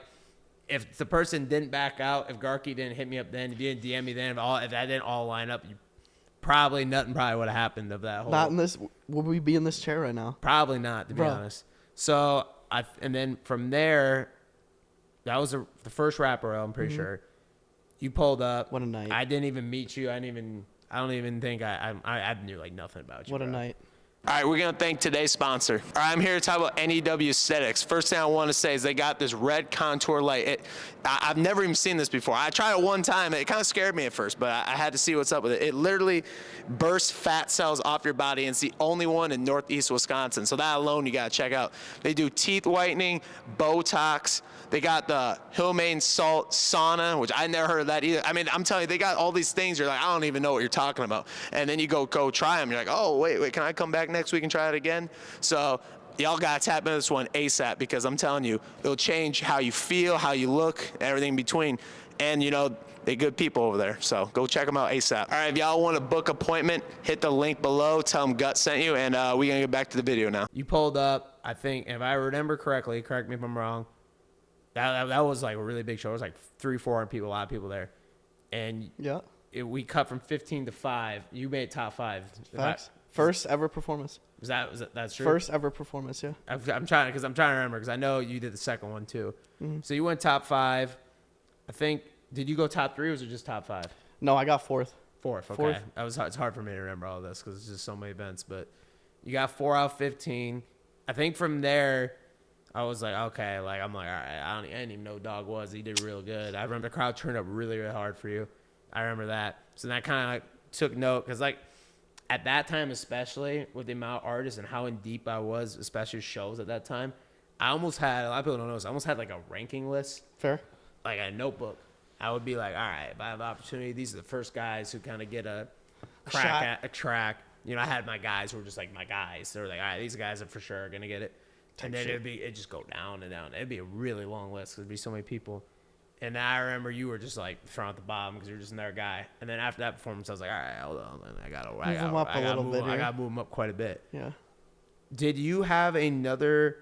if the person didn't back out, if Garky didn't hit me up then, if you didn't DM me then, if that didn't all line up, nothing would have happened of that whole. Not in this. Would we be in this chair right now? Probably not, to be Bro. honest. So and then from there, that was the first rapper. I'm pretty sure. You pulled up. What a night. I didn't even meet you. I don't even think I knew like nothing about you. What a bro. night. All right, we're going to thank today's sponsor. All right, I'm here to talk about NEW Aesthetics. First thing I want to say is they got this red contour light. I've never even seen this before. I tried it one time. It kind of scared me at first, but I had to see what's up with it. It literally bursts fat cells off your body, and it's the only one in Northeast Wisconsin. So that alone you got to check out. They do teeth whitening, Botox. They got the Hillman Salt Sauna, which I never heard of that either. I mean, I'm telling you, they got all these things. You're like, I don't even know what you're talking about. And then you go try them. You're like, oh, wait, can I come back next week and try it again? So y'all got to tap into this one ASAP, because I'm telling you, it'll change how you feel, how you look, everything in between. And, you know, they're good people over there. So go check them out ASAP. All right, if y'all want to book an appointment, hit the link below. Tell them Gutt sent you, and we're going to get back to the video now. You pulled up, I think, if I remember correctly, correct me if I'm wrong, that was like a really big show. It was like 300-400 people, a lot of people there. And we cut from 15 to 5. You made top 5. Facts. First ever performance. That's true? First ever performance, yeah. I'm trying to remember, because I know you did the second one too. Mm-hmm. So you went top 5. I think, did you go top 3 or was it just top 5? No, I got fourth. Fourth, okay. It's hard for me to remember all this because it's just so many events. But you got 4 out of 15. I think from there, I was like, okay, like I'm like, all right, I didn't even know Dog was. He did real good. I remember the crowd turned up really, really hard for you. I remember that. So then I kind of like took note, because like at that time, especially with the amount of artists and how in deep I was, especially shows at that time, I almost had, a lot of people don't know this, I almost had like a ranking list. Fair. Like a notebook. I would be like, all right, if I have the opportunity, these are the first guys who kind of get a crack at a track. You know, I had my guys who were just like my guys. They were like, all right, these guys are for sure going to get it. And then it'd just go down and down. It'd be a really long list. There'd be so many people. And I remember you were just like thrown at the bottom because you're just another guy. And then after that performance, I was like, all right, hold on. I got to move him up quite a bit. Yeah. Did you have any other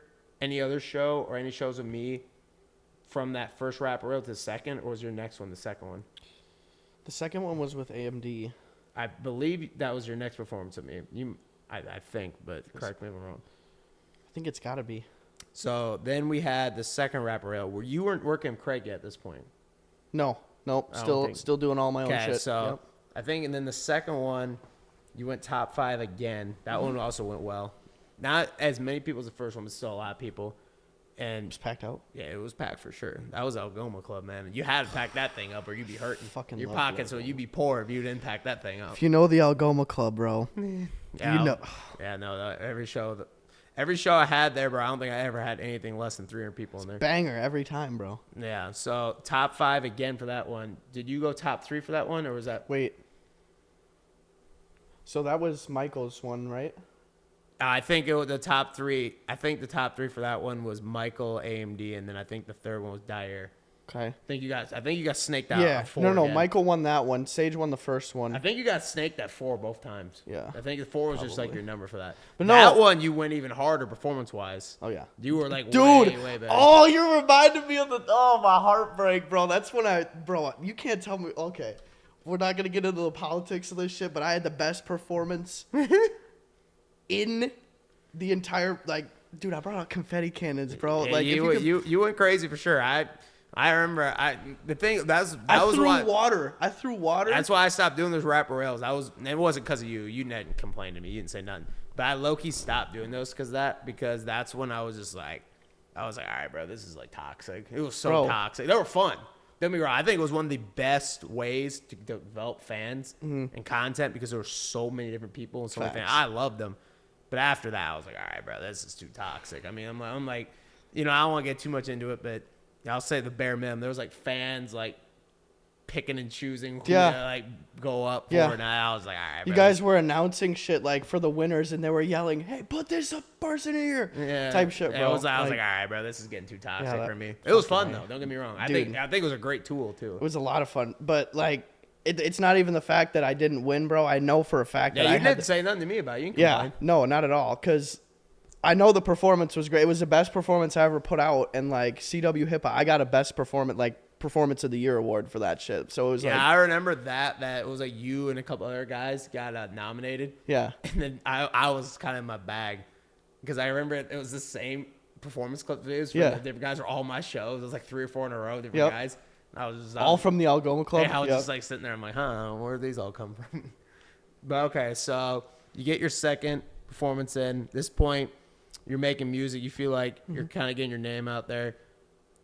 show or any shows with me from that first rap reel to the second, or was your next one the second one? The second one was with AMD. I believe that was your next performance with me. I think, but correct me if I'm wrong. I think it's got to be. So then we had the second rap rail where you weren't working with Craig yet at this point. Nope. Still doing all my own shit. Okay, so I think, and then the second one, you went top 5 again. That one also went well. Not as many people as the first one, but still a lot of people. And it's packed out. Yeah, it was packed for sure. That was Algoma Club, man. You had to pack that thing up or you'd be hurting your pockets, so you'd be poor if you didn't pack that thing up. If you know the Algoma Club, bro. Yeah, you know. Yeah, no, every show I had there, bro, I don't think I ever had anything less than 300 people in there. Banger every time, bro. Yeah, so top 5 again for that one. Did you go top 3 for that one, or was that? Wait. So that was Michael's one, right? I think it was the top 3. I think the top 3 for that one was Michael, AMD, and then I think the third one was Dyer. Okay. I think you got snaked out. Yeah. At 4 No. again. Michael won that one. Sage won the first one. I think you got snaked at 4 both times. Yeah. I think the 4 was just like your number for that. But that one you went even harder performance wise. Oh yeah. You were like dude. Way better. Oh, you reminded me of my heartbreak, bro. That's when you can't tell me. Okay, we're not gonna get into the politics of this shit, but I had the best performance in the entire dude. I brought out confetti cannons, bro. Yeah, you went crazy for sure. I remember I threw water. That's why I stopped doing those rap rails. It wasn't because of you. You didn't complain to me. You didn't say nothing. But I low-key stopped doing those because that's when I was just like, all right, bro, this is like toxic. It was so toxic. They were fun. Don't get me wrong. I think it was one of the best ways to develop fans and content because there were so many different people and so many fans. I loved them. But after that, I was like, all right, bro, this is too toxic. I mean, I'm like, I don't want to get too much into it, but I'll say the bare minimum. There was like fans like picking and choosing who to go up for. And I was like, all right, bro. You guys were announcing shit for the winners, and they were yelling, "Hey, put this person in here!" Type shit, bro. I was like, all right, bro, this is getting too toxic for me. It was fun though. Don't get me wrong. I think it was a great tool too. It was a lot of fun, but it's not even the fact that I didn't win, bro. I know for a fact that you didn't say nothing to me about it. You didn't complain. No, not at all. Because I know the performance was great. It was the best performance I ever put out. And CW Hip Hop, I got a best performance of the year award for that shit. So it was I remember that it was like you and a couple other guys got nominated. Yeah. And then I was kind of in my bag because I remember it was the same performance clip videos. The different guys were all my shows. It was like 3 or 4 in a row, different guys. I was just all from the Algoma Club. Yeah, I was just sitting there. I'm like, where did these all come from? But okay, so you get your second performance in. This point, you're making music. You feel like you're kind of getting your name out there.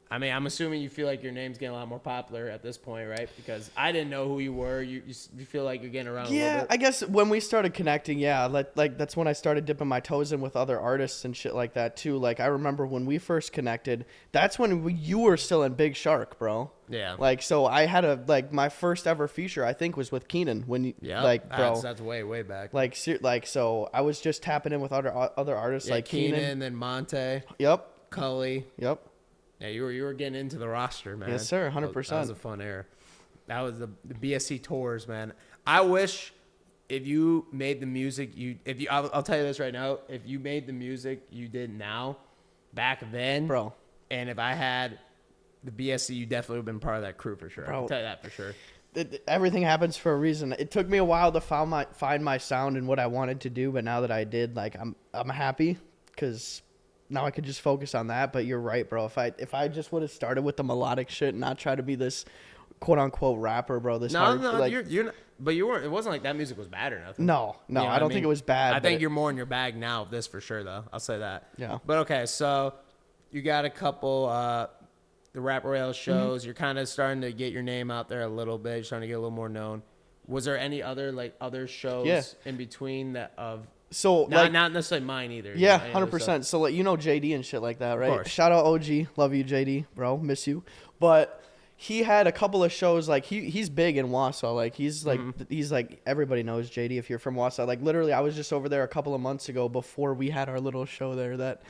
I mean, I'm assuming you feel like your name's getting a lot more popular at this point, right? Because I didn't know who you were. You feel like you're getting around a little bit? I guess when we started connecting, like that's when I started dipping my toes in with other artists and shit like that too. Like I remember when we first connected, that's when you were still in Big Shark, bro. Yeah. Like so I had my first ever feature I think was with Keenan when you bro. That's way back. Like so I was just tapping in with other artists like Keenan, then Monte. Yep. Cully. Yep. Yeah, you were getting into the roster, man. Yes, sir, 100%. That was a fun era. That was the BSC tours, man. I wish if you made the music I'll tell you this right now, if you made the music you did now, back then, bro, and if I had the BSC, you definitely would have been part of that crew for sure. Bro, I'll tell you that for sure. Everything happens for a reason. It took me a while to find my sound and what I wanted to do, but now that I did, like I'm happy because now I could just focus on that. But you're right, bro. If I just would have started with the melodic shit and not try to be this quote unquote rapper, bro. No, you're not, but you weren't. It wasn't like that music was bad or nothing. No, You know I don't think it was bad. I think you're more in your bag now of this for sure, though. I'll say that. Yeah. But okay, so you got a couple the Rap Royale shows. You're kind of starting to get your name out there a little bit. You're starting to get a little more known. Was there any other shows in between that of? So not necessarily mine either. Yeah, 100%. So like JD and shit like that, right? Shout out OG, love you JD, bro, miss you. But he had a couple of shows like he's big in Wausau. Like he's like everybody knows JD if you're from Wausau. Like literally, I was just over there a couple of months ago before we had our little show there. That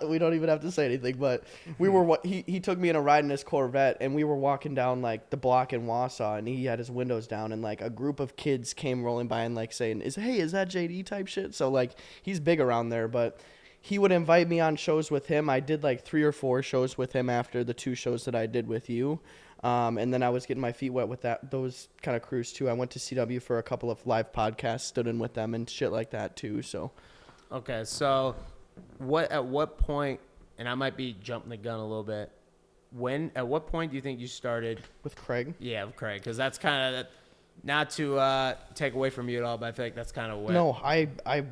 we don't even have to say anything. But we were he took me in a ride in his Corvette, and we were walking down like the block in Wausau, and he had his windows down, and like a group of kids came rolling by and like saying, is that JD type shit? So like he's big around there, but. He would invite me on shows with him. I did like 3 or 4 shows with him after the 2 shows that I did with you. And then I was getting my feet wet with those kind of crews too. I went to CW for a couple of live podcasts, stood in with them and shit like that too. So, okay. So at what point, and I might be jumping the gun a little bit. At what point do you think you started with Craig? Yeah, with Craig. Cause that's kind of, not to take away from you at all, but I feel like that's kind of what. No, I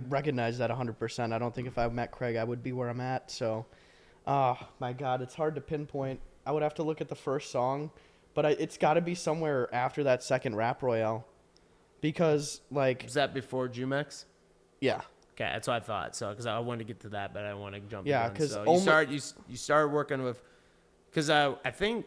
recognize that 100%. I don't think if I met Craig, I would be where I'm at. So, my God, it's hard to pinpoint. I would have to look at the first song, but it's got to be somewhere after that second Rap Royale, because like. Was that before Jumex? Yeah. Okay, that's what I thought. So, because I wanted to get to that, but I didn't want to jump. Yeah, because so you started working with, because I think.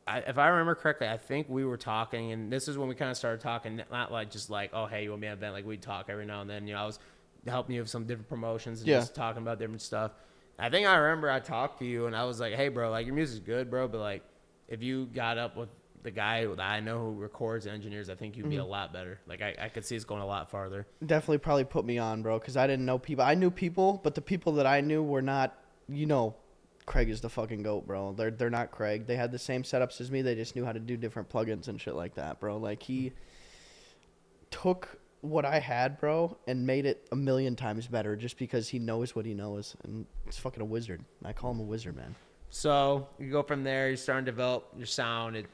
If I remember correctly, I think we were talking, and this is when we kind of started talking, not like just like, oh, hey, you want me to event? Like, we'd talk every now and then. You know, I was helping you with some different promotions and just talking about different stuff. I think I remember I talked to you, and I was like, hey, bro, like, your music's good, bro, but, like, if you got up with the guy that I know who records and engineers, I think you'd be a lot better. Like, I could see it's going a lot farther. Definitely probably put me on, bro, because I didn't know people. I knew people, but the people that I knew were not, Craig is the fucking GOAT, bro. They're not Craig. They had the same setups as me. They just knew how to do different plugins and shit like that, bro. Like, he took what I had, bro, and made it a million times better just because he knows what he knows. And he's fucking a wizard. I call him a wizard, man. So you go from there. You're starting to develop your sound. It's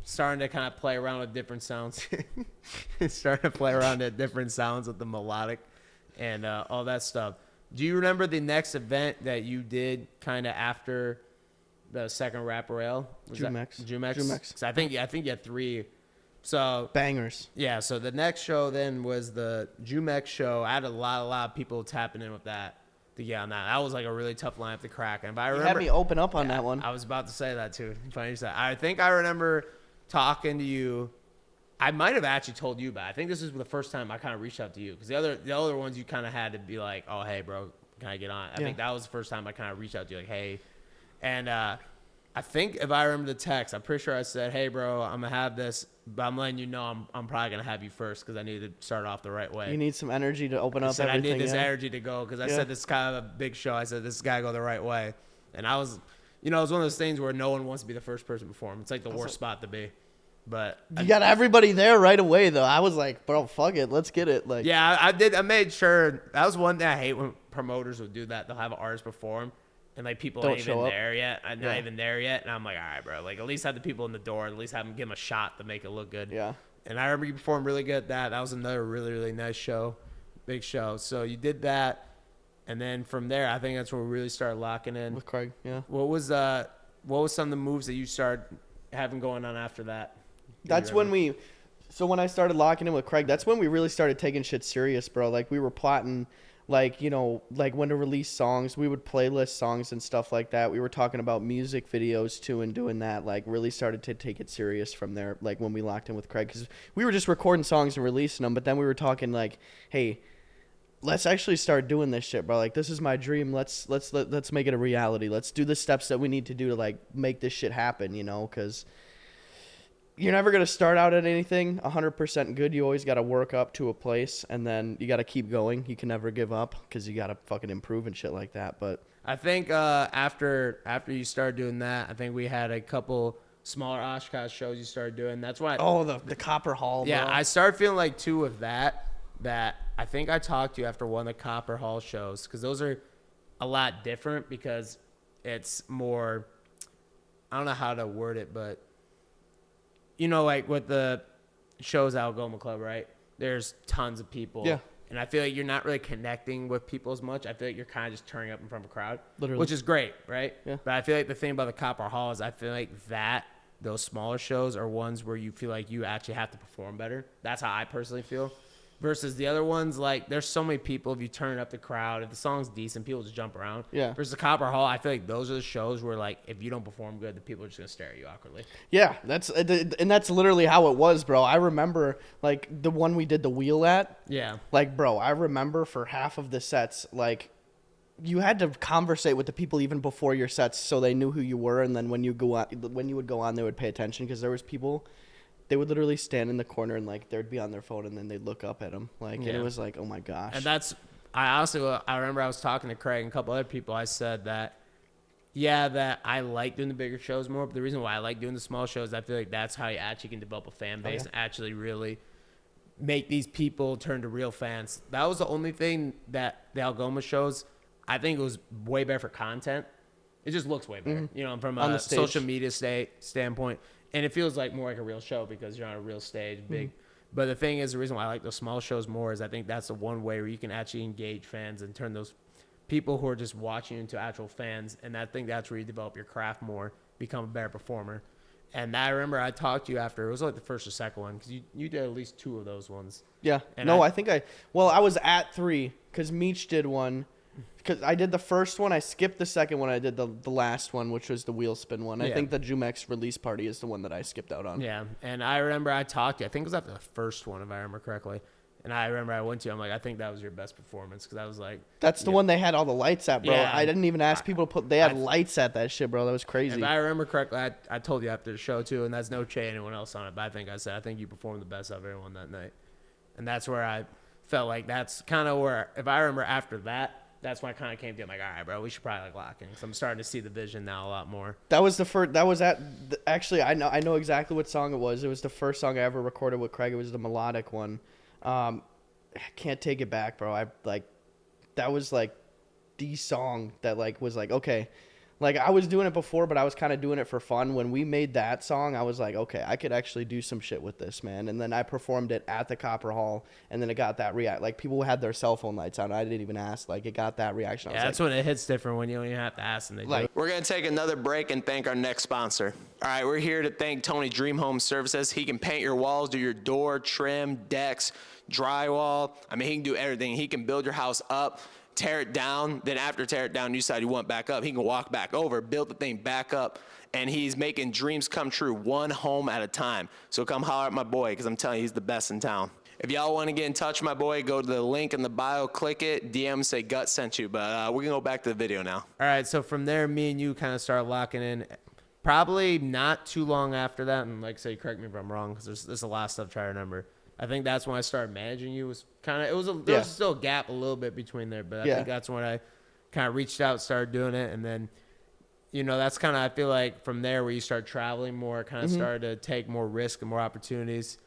starting to kind of play around with different sounds. It's starting to play around with different sounds with the melodic and all that stuff. Do you remember the next event that you did kind of after the second Rap Royale? Jumex. 'Cause I think you had 3. So bangers. Yeah. So the next show then was the Jumex show. I had a lot of people tapping in with that to get on that. That was like a really tough lineup to crack. And if I remember, you had me open up on that one. I was about to say that too. Funny you said. I think I remember talking to you. I might have actually told you, but I think this is the first time I kind of reached out to you, because the other ones you kind of had to be like, oh, hey, bro, can I get on? I think that was the first time I kind of reached out to you, like, hey. And I think if I remember the text, I'm pretty sure I said, hey, bro, I'm going to have this, but I'm letting you know I'm probably going to have you first because I need to start off the right way. You need some energy to open up everything. I need this energy to go, because I said this is kind of a big show. I said this has got to go the right way. And I was, it was one of those things where no one wants to be the first person to perform. It's like the worst spot to be. But you got everybody there right away, though. I was like, bro, fuck it, let's get it. Like, yeah, I did. I made sure. That was one thing I hate when promoters would do that. They'll have an artist perform, and like people ain't even there yet. I'm not even there yet, and I'm like, all right, bro. Like, at least have the people in the door. At least have them give them a shot to make it look good. Yeah. And I remember you performed really good at that. That was another really nice show. big show. So you did that, and then from there, I think that's when we really started locking in. With Craig, yeah. What was some of the moves that you started having going on after that? That's when so when I started locking in with Craig, that's when we really started taking shit serious, bro. Like we were plotting, like, you know, like when to release songs. We would playlist songs and stuff like that. We were talking about music videos too and doing that. Like really started to take it serious from there. Like when we locked in with Craig, because we were just recording songs and releasing them, but then we were talking like, hey, let's actually start doing this shit, bro. Like this is my dream. Let's make it a reality. Let's do the steps that we need to do to like make this shit happen, you know, because you're never going to start out at anything 100% good. You always got to work up to a place, and then you got to keep going. You can never give up because you got to fucking improve and shit like that. But I think after you started doing that, I think we had a couple smaller Oshkosh shows you started doing. That's why. The Copper Hall, yeah, bro. I started feeling like too with that I think I talked to you after one of the Copper Hall shows, because those are a lot different because it's more, I don't know how to word it, but you know, like with the shows at Algoma Club, right? There's tons of people. Yeah. And I feel like you're not really connecting with people as much. I feel like you're kind of just turning up in front of a crowd. Literally. Which is great, right? Yeah. But I feel like the thing about the Copper Hall is I feel like those smaller shows are ones where you feel like you actually have to perform better. That's how I personally feel. Versus the other ones, like, there's so many people. If you turn up the crowd, if the song's decent, people just jump around. Yeah. Versus the Copper Hall, I feel like those are the shows where, like, if you don't perform good, the people are just going to stare at you awkwardly. Yeah, that's literally how it was, bro. I remember, like, the one we did the wheel at. Yeah. Like, bro, I remember for half of the sets, like, you had to conversate with the people even before your sets so they knew who you were, and then when you would go on, they would pay attention, because there was people, they would literally stand in the corner and like they'd be on their phone and then they'd look up at them, like, and it was like, oh my gosh. And I remember I was talking to Craig and a couple other people. I said that I like doing the bigger shows more, but the reason why I like doing the small shows, I feel like that's how you actually can develop a fan base and actually really make these people turn to real fans. That was the only thing that the Algoma shows, I think it was way better for content. It just looks way better, you know, from a social media standpoint. And it feels like more like a real show because you're on a real stage, big. But the thing is, the reason why I like those small shows more is I think that's the one way where you can actually engage fans and turn those people who are just watching you into actual fans. And I think that's where you develop your craft more, become a better performer. And I remember I talked to you after, it was like the first or second one, because you did at least 2 of those ones. Yeah. And I think I was at 3 because Meech did one. Because I did the first one, I skipped the second one. I did the last one, which was the wheel spin one. I think the Jumex release party is the one that I skipped out on. Yeah, and I remember I talked to you. I think it was after the first one, if I remember correctly. And I remember I went to you. I'm like, I think that was your best performance, because I was like, that's the one they had all the lights at, bro. Yeah. I didn't even ask people to put. They had lights at that shit, bro. That was crazy. If I remember correctly, I told you after the show too, and that's no shade anyone else on it. But I think you performed the best of everyone that night, and that's where I felt like that's kind of where, if I remember after that. That's when I kind of came to it. I'm like, all right, bro, we should probably like lock in. So I'm starting to see the vision now a lot more. That was the first. That was actually, I know exactly what song it was. It was the first song I ever recorded with Craig. It was the melodic one. I can't take it back, bro. That was like the song that like was like, okay. Like, I was doing it before, but I was kind of doing it for fun. When we made that song, I was like, okay, I could actually do some shit with this, man. And then I performed it at the Copper Hall, and then it got that react. Like, people had their cell phone lights on. I didn't even ask. Like, it got that reaction. Yeah, that's when it hits different, when you don't even have to ask them. They do. We're going to take another break and thank our next sponsor. All right, we're here to thank Tony Dream Home Services. He can paint your walls, do your door, trim, decks, drywall. I mean, he can do everything. He can build your house up, tear it down, then after tear it down, you decide you want back up, he can walk back over, build the thing back up, and he's making dreams come true one home at a time. So come holler at my boy, because I'm telling you, he's the best in town. If y'all want to get in touch with my boy, go to the link in the bio, click it, DM, say Gutt sent you. But we're going to go back to the video now. All right, so from there, me and you kind of started locking in. Probably not too long after that, and like I say, correct me if I'm wrong, because there's a lot of stuff to try to remember. I think that's when I started managing you. There was still a gap a little bit between there, but I think that's when I kind of reached out, started doing it, and then, you know, that's kind of, I feel like from there where you start traveling more, kind of started to take more risk and more opportunities.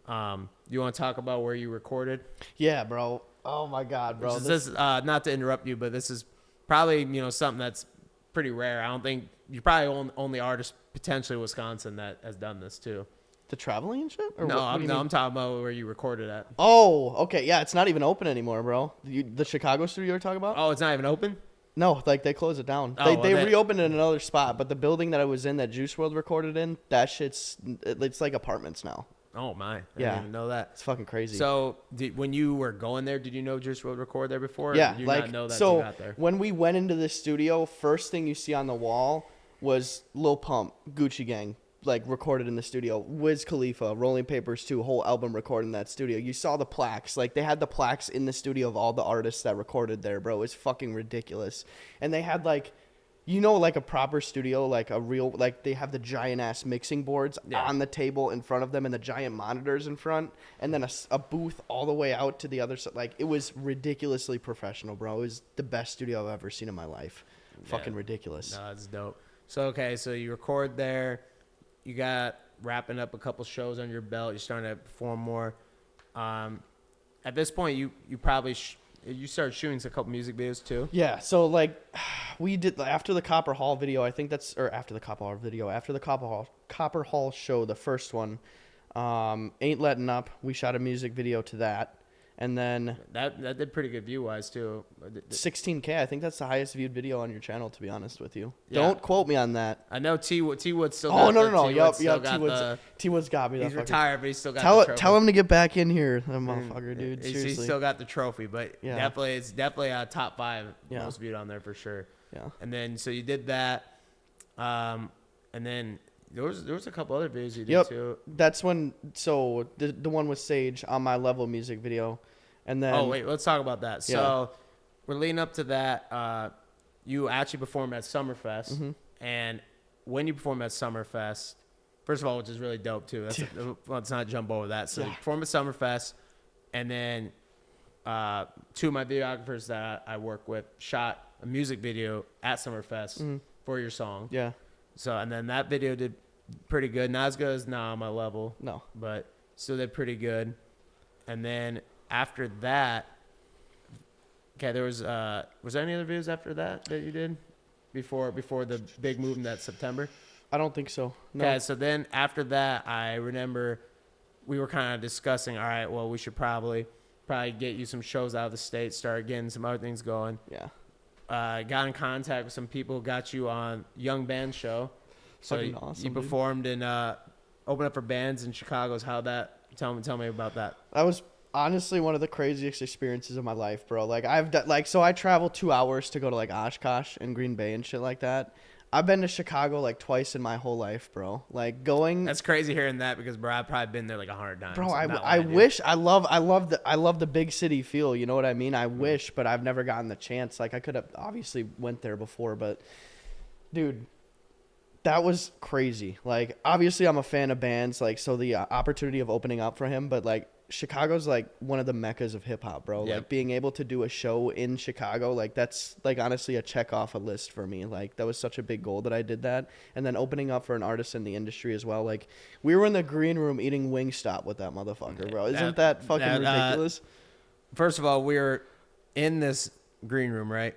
You want to talk about where you recorded? Yeah, bro. Oh my God, bro. This not to interrupt you, but this is probably, you know, something that's pretty rare. I don't think you're probably only artist potentially in Wisconsin that has done this too. The traveling and shit? Or No, what do you mean? I'm talking about where you recorded at. Oh, okay. Yeah, it's not even open anymore, bro. The Chicago studio you're talking about? Oh, it's not even open? No, like they closed it down. Oh, They well, reopened it in another spot, but the building that I was in, that Juice World recorded in, that shit's it's like apartments now. Oh, my. I Yeah. didn't even know that. It's fucking crazy. So, when you were going there, did you know Juice WRLD record there before? Or Yeah, did you like not know that so they got there? when we went into the studio, first thing you see on the wall was Lil Pump, Gucci Gang, like recorded in the studio. Wiz Khalifa, Rolling Papers 2, whole album recorded in that studio. You saw the plaques, like they had the plaques in the studio of all the artists that recorded there, bro. It's fucking ridiculous. And they had like, you know, like a proper studio, like a real, like they have the giant ass mixing boards on the table in front of them and the giant monitors in front, and then a booth all the way out to the other side. Like it was ridiculously professional, bro. It was the best studio I've ever seen in my life. Fucking ridiculous. No, it's dope. So, okay, so you record there. You got wrapping up a couple shows on your belt. You're starting to perform more. At this point, you probably you started shooting a couple music videos too. Yeah, so like we did after the Copper Hall video. I think that's after the Copper Hall show, the first one. Ain't Letting Up. We shot a music video to that, and then That did pretty good view wise too. 16K. I think that's the highest viewed video on your channel. To be honest with you, Yeah. don't quote me on that. I know T Wood still. Oh got no. T-Wood's Yup. still got T Wood's got me. He's that fucker. retired, but he's still got. Tell the it. trophy. Tell him to get back in here, that motherfucker, dude. He's Seriously. still got the trophy, but Yeah. it's definitely a top 5 Yeah. most viewed on there for sure. Yeah. And then so you did that, and then there was a couple other videos you did Yep. too. That's when. So the one with Sage on my level music video, and then. Oh wait, let's talk about that. Yeah. So we're leading up to that. You actually performed at Summerfest, Mm-hmm. and when you perform at Summerfest, first of all, which is really dope too. Let's not jump over that. So you perform at Summerfest, and then 2 of my videographers that I work with shot a music video at Summerfest for your song. Yeah. So and then that video did pretty good. Not as good as Nah on my level. No. But still did pretty good. And then after that, okay, there was there any other videos after that you did before the big move in that September? I don't think so. No. Okay, so then after that, I remember we were kind of discussing, all right, well, we should probably get you some shows out of the state, start getting some other things going. Yeah. Got in contact with some people, got you on Young Band Show. So Fucking you, awesome, you dude. performed and opened up for bands in Chicago's. How that? Tell me about that. That was honestly one of the craziest experiences of my life, bro. Like I've done, like, so I travel 2 hours to go to like Oshkosh and Green Bay and shit like that. I've been to Chicago like twice in my whole life, bro. Like going. That's crazy hearing that because bro, I've probably been there like 100 times. Bro, I'm not I lying, dude. wish I love the big city feel. You know what I mean? I wish, but I've never gotten the chance. Like I could have obviously went there before, but dude, that was crazy. Like obviously I'm a fan of bands, like so the opportunity of opening up for him, but like Chicago's like one of the meccas of hip hop, bro. Yep. Like being able to do a show in Chicago, like that's like honestly a check off a list for me. Like that was such a big goal that I did that. And then opening up for an artist in the industry as well. Like we were in the green room eating Wingstop with that motherfucker, bro. Isn't that fucking ridiculous? First of all, we were in this green room, right?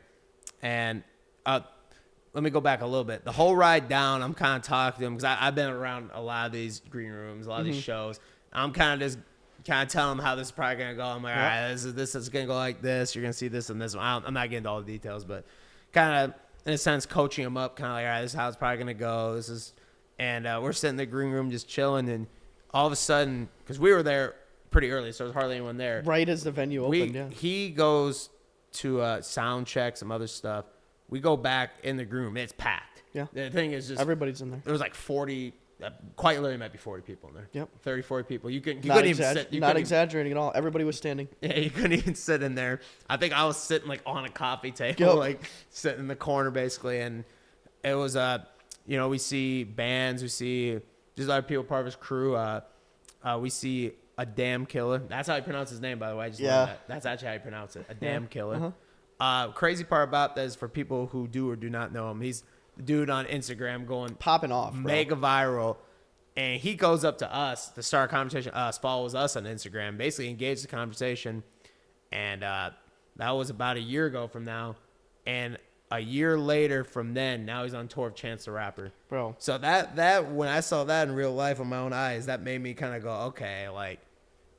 And let me go back a little bit. The whole ride down, I'm kind of talking to him because I've been around a lot of these green rooms, a lot of these shows. I'm kind of telling him how this is probably gonna go. I'm like, all right, this is gonna go like this. You're gonna see this and this one. I'm not getting into all the details, but kind of in a sense coaching him up, kind of like, all right, this is how it's probably gonna go. This is, and we're sitting in the green room just chilling, and all of a sudden, because we were there pretty early, so there's hardly anyone there. Right as the venue opened, yeah. He goes to sound check, some other stuff. We go back in the green room. It's packed. Yeah. The thing is just Everybody's in there. there was like 40, quite literally might be 40 people in there. Yep. 30, 40 people. You couldn't Not, even sit. You not couldn't exaggerating at all. Everybody was standing. yeah, you couldn't even sit in there. I think I was sitting like on a coffee table, like sitting in the corner basically. And it was, we see bands, we see just other people part of his crew. We see A Damn Killer. That's how you pronounce his name, by the way. I just learned that. That's actually how you pronounce it. A Damn Killer. Crazy part about that is for people who do or do not know him, he's the dude on Instagram going Popping off, bro. mega viral. And he goes up to us to start a conversation, follows us on Instagram, basically engaged the conversation. And that was about a year ago from now. And a year later from then, now he's on tour with Chance the Rapper. Bro. So that when I saw that in real life with my own eyes, that made me kind of go, okay, like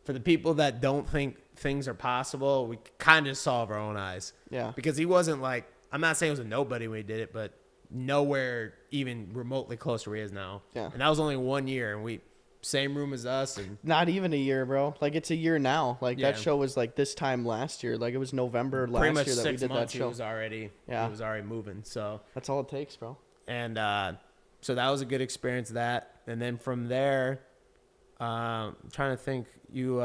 for the people that don't think things are possible, we kind of saw with our own eyes. Yeah. Because he wasn't like, I'm not saying he was a nobody when he did it, but nowhere even remotely close to where he is now. Yeah. And that was only 1 year, and we same room as us, and Not even a year, bro. Like, it's a year now. Like, Yeah. that show was, like, this time last year. Like, it was November pretty last much year that we 6 did that months he show. was already moving. So That's all it takes, bro. and so that was a good experience. That, and then from there, I'm trying to think. You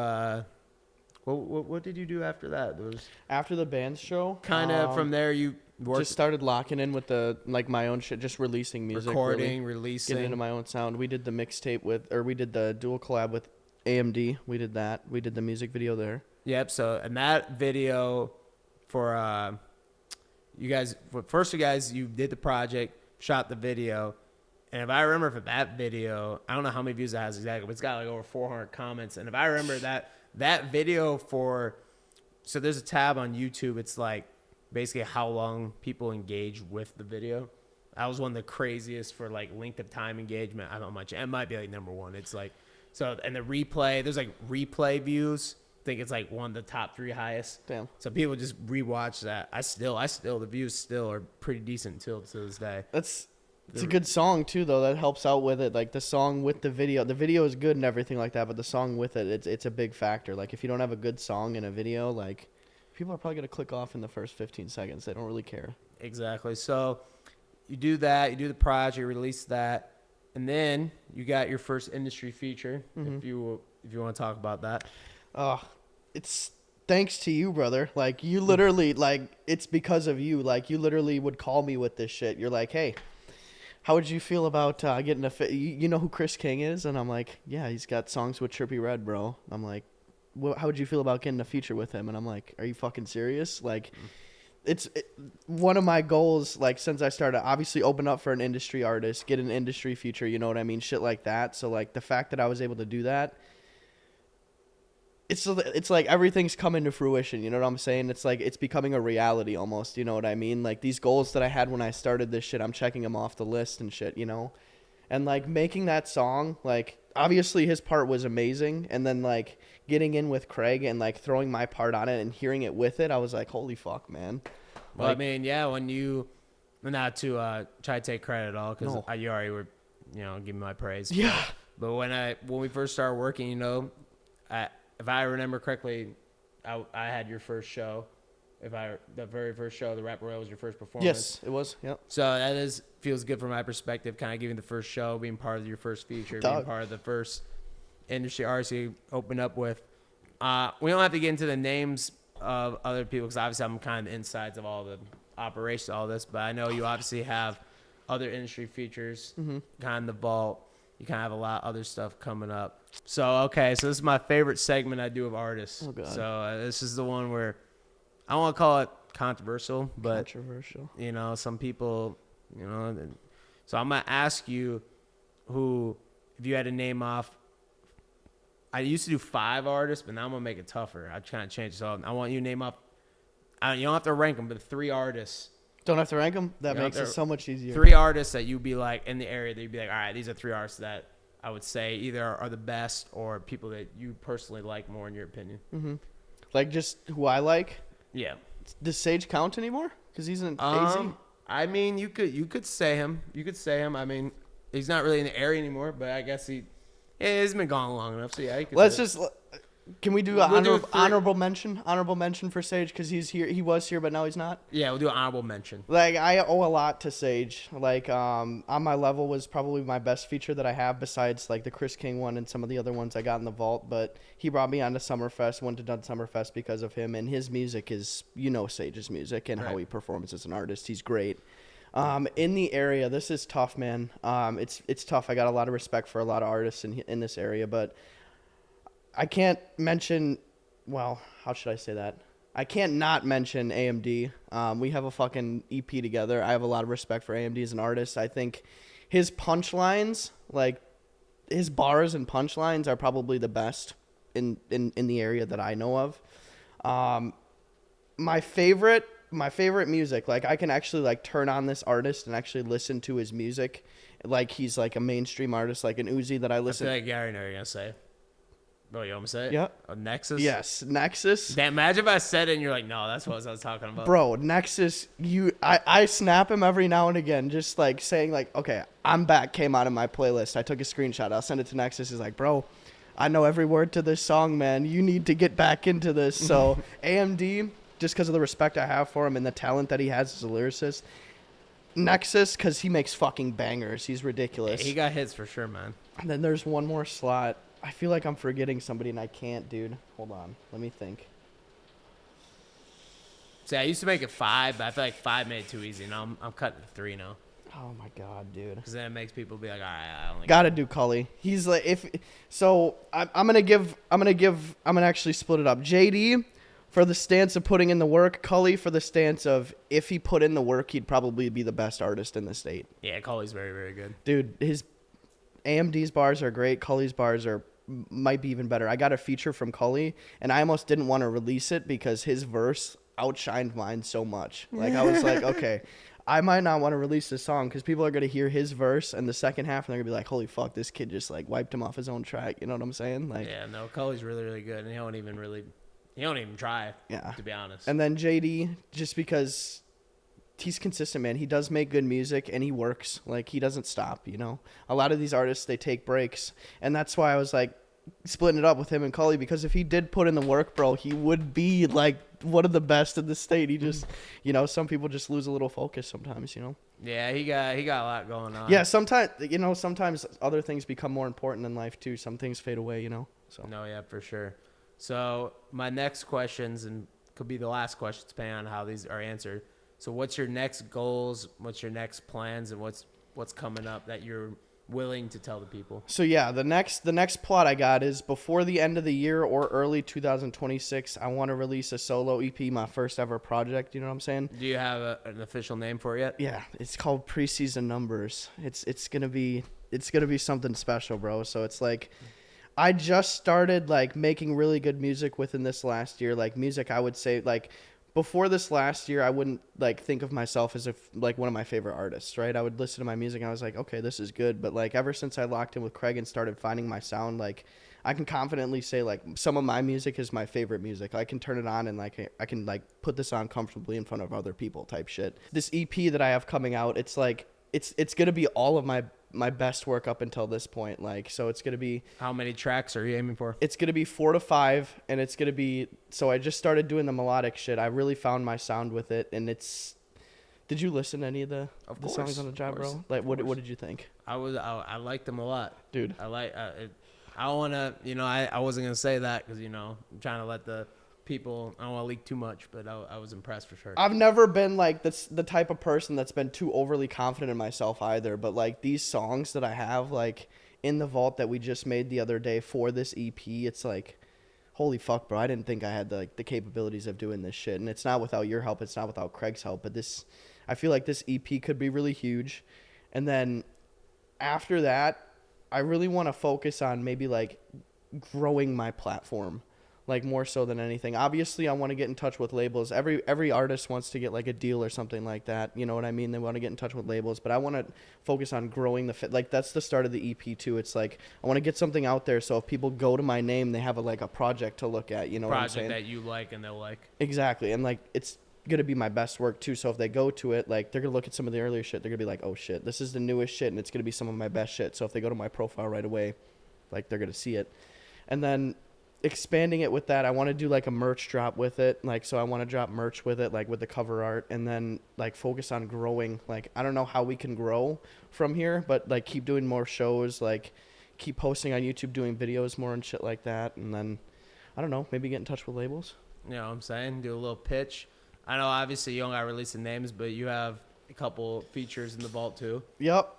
what did you do after that? There was After the band's show, kind of from there you worked just started locking in with the like my own shit, just releasing music, recording, really, releasing. getting into my own sound. We did the mixtape we did the dual collab with AMD. We did that. We did the music video there. Yep. So and that video for you guys, you did the project, shot the video, and if I remember for that video, I don't know how many views it has exactly, but it's got like over 400 comments. And if I remember that video so there's a tab on YouTube. It's like basically how long people engage with the video. That was one of the craziest for like length of time engagement. I don't know much. It might be like number one. It's like so, and the replay. There's like replay views. I think it's like one of the top 3 highest. Damn. So people just rewatch that. I still the views still are pretty decent till to this day. It's a good song too, though. That helps out with it. Like the song with the video. The video is good and everything like that, but the song with it, it's a big factor. Like if you don't have a good song in a video, like people are probably gonna click off in the first 15 seconds. They don't really care. Exactly. So you do that. You do the project. You release that, and then you got your first industry feature. If you want to talk about that. It's thanks to you, brother. Like you literally, like it's because of you. Like you literally would call me with this shit. You're like, hey, how would you feel about getting you know who Chris King is? And I'm like, yeah, he's got songs with Trippie Redd, bro. I'm like, how would you feel about getting a feature with him? And I'm like, are you fucking serious? Like, it's one of my goals, like, since I started, obviously open up for an industry artist, get an industry feature, you know what I mean? Shit like that. So, like, the fact that I was able to do that, it's like everything's coming to fruition, you know what I'm saying? It's like it's becoming a reality almost, you know what I mean? Like, these goals that I had when I started this shit, I'm checking them off the list and shit, you know? And, like, making that song, like, obviously his part was amazing, and then, like, getting in with Craig and, like, throwing my part on it and hearing it with it, I was like, holy fuck, man. Well, I mean, yeah, when you, not to try to take credit at all, because you already were, giving my praise. Yeah. But when we first started working, if I remember correctly, I had your first show. The very first show, the Rap Royale was your first performance. Yes, it was. Yep. So that feels good from my perspective, kind of giving the first show, being part of your first feature, being part of the first industry artist you opened up with. We don't have to get into the names of other people because obviously I'm kind of the insides of all the operations, all this, but I know you obviously have other industry features kind of in the vault. You kind of have a lot of other stuff coming up. So this is my favorite segment I do of artists. Oh, God. So this is the one where I don't want to call it controversial, but controversial. Some people, so I'm going to ask you if you had to name off, I used to do 5 artists, but now I'm going to make it tougher. I kind of changed it. So I want you to name off, you don't have to rank them, but 3 artists. Don't have to rank them? That makes it so much easier. 3 artists that you'd be like, in the area, that you'd be like, all right, these are 3 artists that I would say either are the best or people that you personally like more in your opinion. Mm-hmm. Like just who I like? Yeah. Does Sage count anymore? Because he's an AZ? I mean, you could say him. I mean, he's not really in the area anymore, but I guess he's been gone long enough. So yeah, can we do an honorable mention? Honorable mention for Sage because he's here. He was here, but now he's not. Yeah, we'll do an honorable mention. Like I owe a lot to Sage. Like On My Level was probably my best feature that I have besides like the Chris King one and some of the other ones I got in the vault. But he brought me onto Summerfest. Went to Done Summerfest because of him, and his music is Sage's music and how he performs as an artist. He's great. In the area, this is tough, man. It's tough. I got a lot of respect for a lot of artists in this area, but I can't mention, well, how should I say that? I can't not mention AMD. We have a fucking EP together. I have a lot of respect for AMD as an artist. I think his punchlines, like his bars and punchlines are probably the best in the area that I know of. My favorite my favorite music, like I can actually like turn on this artist and actually listen to his music, like he's like a mainstream artist, like an Uzi that I I listen. feel like you already know what you're gonna say. Bro, you want me to say it? Yeah. Nexus. Yes, Nexus. Damn, imagine if I said it and you're like, no, that's what I was talking about. Bro, Nexus, I snap him every now and again, just like saying like, okay, I'm back, came out of my playlist. I took a screenshot. I'll send it to Nexus. He's like, bro, I know every word to this song, man. You need to get back into this. So AMD, just because of the respect I have for him and the talent that he has as a lyricist. Nexus, because he makes fucking bangers. He's ridiculous. He got hits for sure, man. And then there's one more slot. I feel like I'm forgetting somebody and I can't, dude. Hold on. Let me think. See, I used to make it 5, but I feel like 5 made it too easy. Now I'm cutting to 3 now. Oh my god, dude. Because then it makes people be like, all right, I only Gotta do Cully. He's like, if so, I'm gonna actually split it up. JD for the stance of putting in the work. Cully for the stance of if he put in the work, he'd probably be the best artist in the state. Yeah, Cully's very, very good. Dude, his AMD's bars are great. Cully's bars might be even better. I got a feature from Cully, and I almost didn't want to release it because his verse outshined mine so much. Like I was like, okay, I might not want to release this song because people are gonna hear his verse and the second half, and they're gonna be like, holy fuck, this kid just like wiped him off his own track. You know what I'm saying? Like, Yeah, no, Cully's really, really good, and he don't even try. Yeah. To be honest. And then JD, just because he's consistent, man. He does make good music and he works. Like he doesn't stop, you know. A lot of these artists, they take breaks, and that's why I was like splitting it up with him and Cully, because if he did put in the work, bro, he would be like one of the best in the state. He just, you know, some people just lose a little focus sometimes, you know. Yeah, he got a lot going on. Yeah, sometimes other things become more important in life too. Some things fade away, you know. So No, yeah, for sure. So my next questions, and could be the last questions depending on how these are answered. So what's your next goals? What's your next plans? And what's coming up that you're willing to tell the people? So yeah, the next plot I got is before the end of the year or early 2026, I want to release a solo EP, my first ever project. You know what I'm saying? Do you have an official name for it yet? Yeah, it's called Preseason Numbers. It's gonna be something special, bro. So it's like, I just started like making really good music within this last year. Like music, I would say like before this last year, I wouldn't like think of myself as like one of my favorite artists, right? I would listen to my music and I was like, okay, this is good. But like ever since I locked in with Craig and started finding my sound, like I can confidently say like some of my music is my favorite music. I can turn it on and like I can like put this on comfortably in front of other people type shit. This EP that I have coming out, it's like it's gonna be all of my best work up until this point. Like, so it's gonna be, How many tracks are you aiming for? it's gonna be 4 to 5, and it's gonna be. So I just started doing the melodic shit. I really found my sound with it, and it's. Did you listen to any of the course, songs on the job, of course, bro? Like, of what course. did you think, I liked them a lot, dude? I like. I don't want to. I wasn't gonna say that because I'm trying to let the people. I don't want to leak too much, but I was impressed for sure. I've never been like the type of person that's been too overly confident in myself either. But like these songs that I have like in the vault that we just made the other day for this EP, it's like, holy fuck, bro! I didn't think I had the capabilities of doing this shit. And it's not without your help. It's not without Craig's help. But I feel like this EP could be really huge. And then after that, I really want to focus on maybe like growing my platform. Like more so than anything. Obviously, I want to get in touch with labels. Every artist wants to get like a deal or something like that. You know what I mean? They want to get in touch with labels, but I want to focus on growing the fit. Like that's the start of the EP too. It's like I want to get something out there so if people go to my name, they have a project to look at. You know what I'm saying? Project that you like and they'll like. Exactly, and like it's gonna be my best work too. So if they go to it, like they're gonna look at some of the earlier shit. They're gonna be like, oh shit, this is the newest shit, and it's gonna be some of my best shit. So if they go to my profile right away, like they're gonna see it, and then expanding it with that, I want to do like a merch drop with it. Like, so I want to drop merch with it, like with the cover art, and then like focus on growing. Like, I don't know how we can grow from here, but like keep doing more shows, like keep posting on YouTube, doing videos more and shit like that. And then, I don't know, maybe get in touch with labels. You know what I'm saying? Do a little pitch. I know obviously you don't got to release the names, but you have a couple features in the vault too. Yep.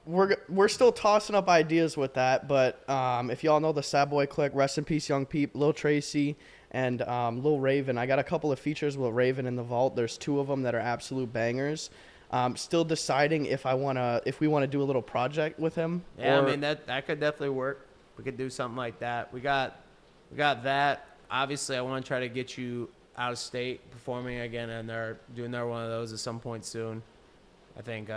We're still tossing up ideas with that, but if y'all know the Sad Boy Clique, rest in peace, Young Peep, Lil Tracy, and Lil Raven. I got a couple of features with Raven in the vault. There's 2 of them that are absolute bangers. Still deciding if we want to do a little project with him. Yeah, I mean that could definitely work. We could do something like that. We got that. Obviously, I want to try to get you out of state performing again, and they're doing their one of those at some point soon. I think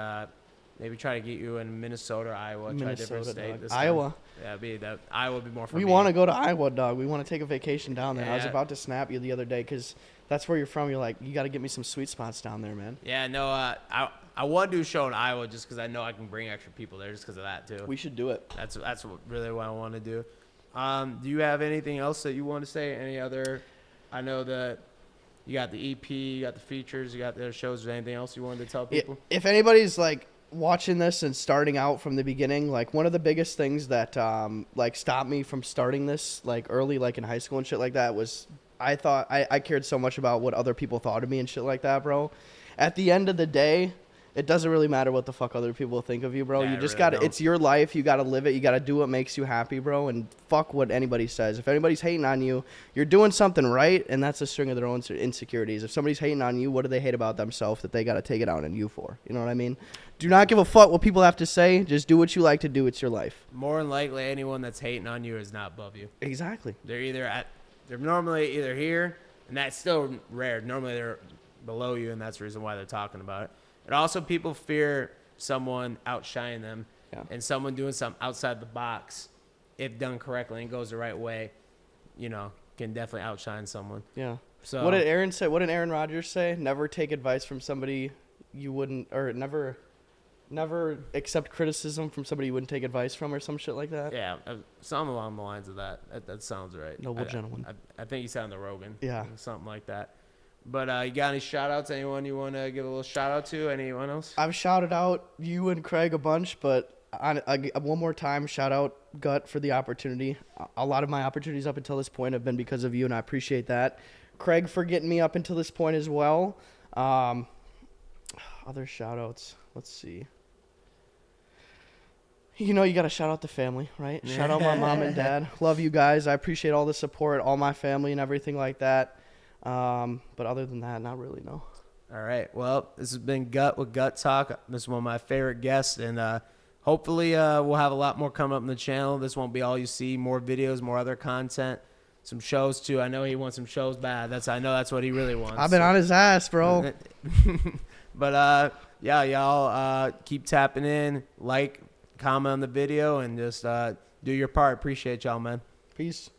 maybe try to get you in Minnesota or Iowa. Try a different state. Dog. This time. Iowa. Yeah, Iowa would be more for We me. want to go to Iowa, dog. We want to take a vacation down there. I was Yeah. about to snap you the other day because that's where you're from. You're like, you got to get me some sweet spots down there, man. Yeah, no, I want to do a show in Iowa just because I know I can bring extra people there just because of that too. We should do it. That's really what I want to do. Do you have anything else that you want to say? Any other? I know that you got the EP, you got the features, you got the shows. Is there anything else you wanted to tell people? If anybody's like watching this and starting out from the beginning, like one of the biggest things that like stopped me from starting this like early, like in high school and shit like that was I thought I cared so much about what other people thought of me and shit like that, bro. At the end of the day, it doesn't really matter what the fuck other people think of you, bro. Yeah, You just really gotta, don't. it's your life. You gotta live it. You gotta do what makes you happy, bro. And fuck what anybody says. If anybody's hating on you, you're doing something right, and that's a string of their own insecurities. If somebody's hating on you, what do they hate about themselves that they gotta take it out on you for? You know what I mean? Do not give a fuck what people have to say. Just do what you like to do. It's your life. More than likely, anyone that's hating on you is not above you. Exactly. They're normally either here, and that's still rare. Normally they're below you, and that's the reason why they're talking about it. And also, people fear someone outshining them, Yeah. and someone doing something outside the box, if done correctly and goes the right way, can definitely outshine someone. Yeah. So What did Aaron say? What did Aaron Rodgers say? Never take advice from somebody you wouldn't, or never accept criticism from somebody you wouldn't take advice from, or some shit like that. Yeah, something along the lines of that. That sounds right. Noble gentleman. I think you sound the Rogan. Yeah. Something like that. But you got any shout outs? Anyone you want to give a little shout out to? Anyone else? I've shouted out you and Craig a bunch, but one more time, shout out Gutt for the opportunity. A lot of my opportunities up until this point have been because of you, and I appreciate that. Craig for getting me up until this point as well. Other shout outs. Let's see. You got to shout out the family, right? Shout out my mom and dad. Love you guys. I appreciate all the support, all my family and everything like that. But other than that, not really, no. All right. Well, this has been Gutt with Gutt Talk. This is one of my favorite guests, and hopefully we'll have a lot more coming up on the channel. This won't be all you see. More videos, more other content, some shows too. I know he wants some shows bad. I know that's what he really wants. I've been on his ass, bro. But yeah, y'all keep tapping in, like, comment on the video, and just do your part. Appreciate y'all, man. Peace.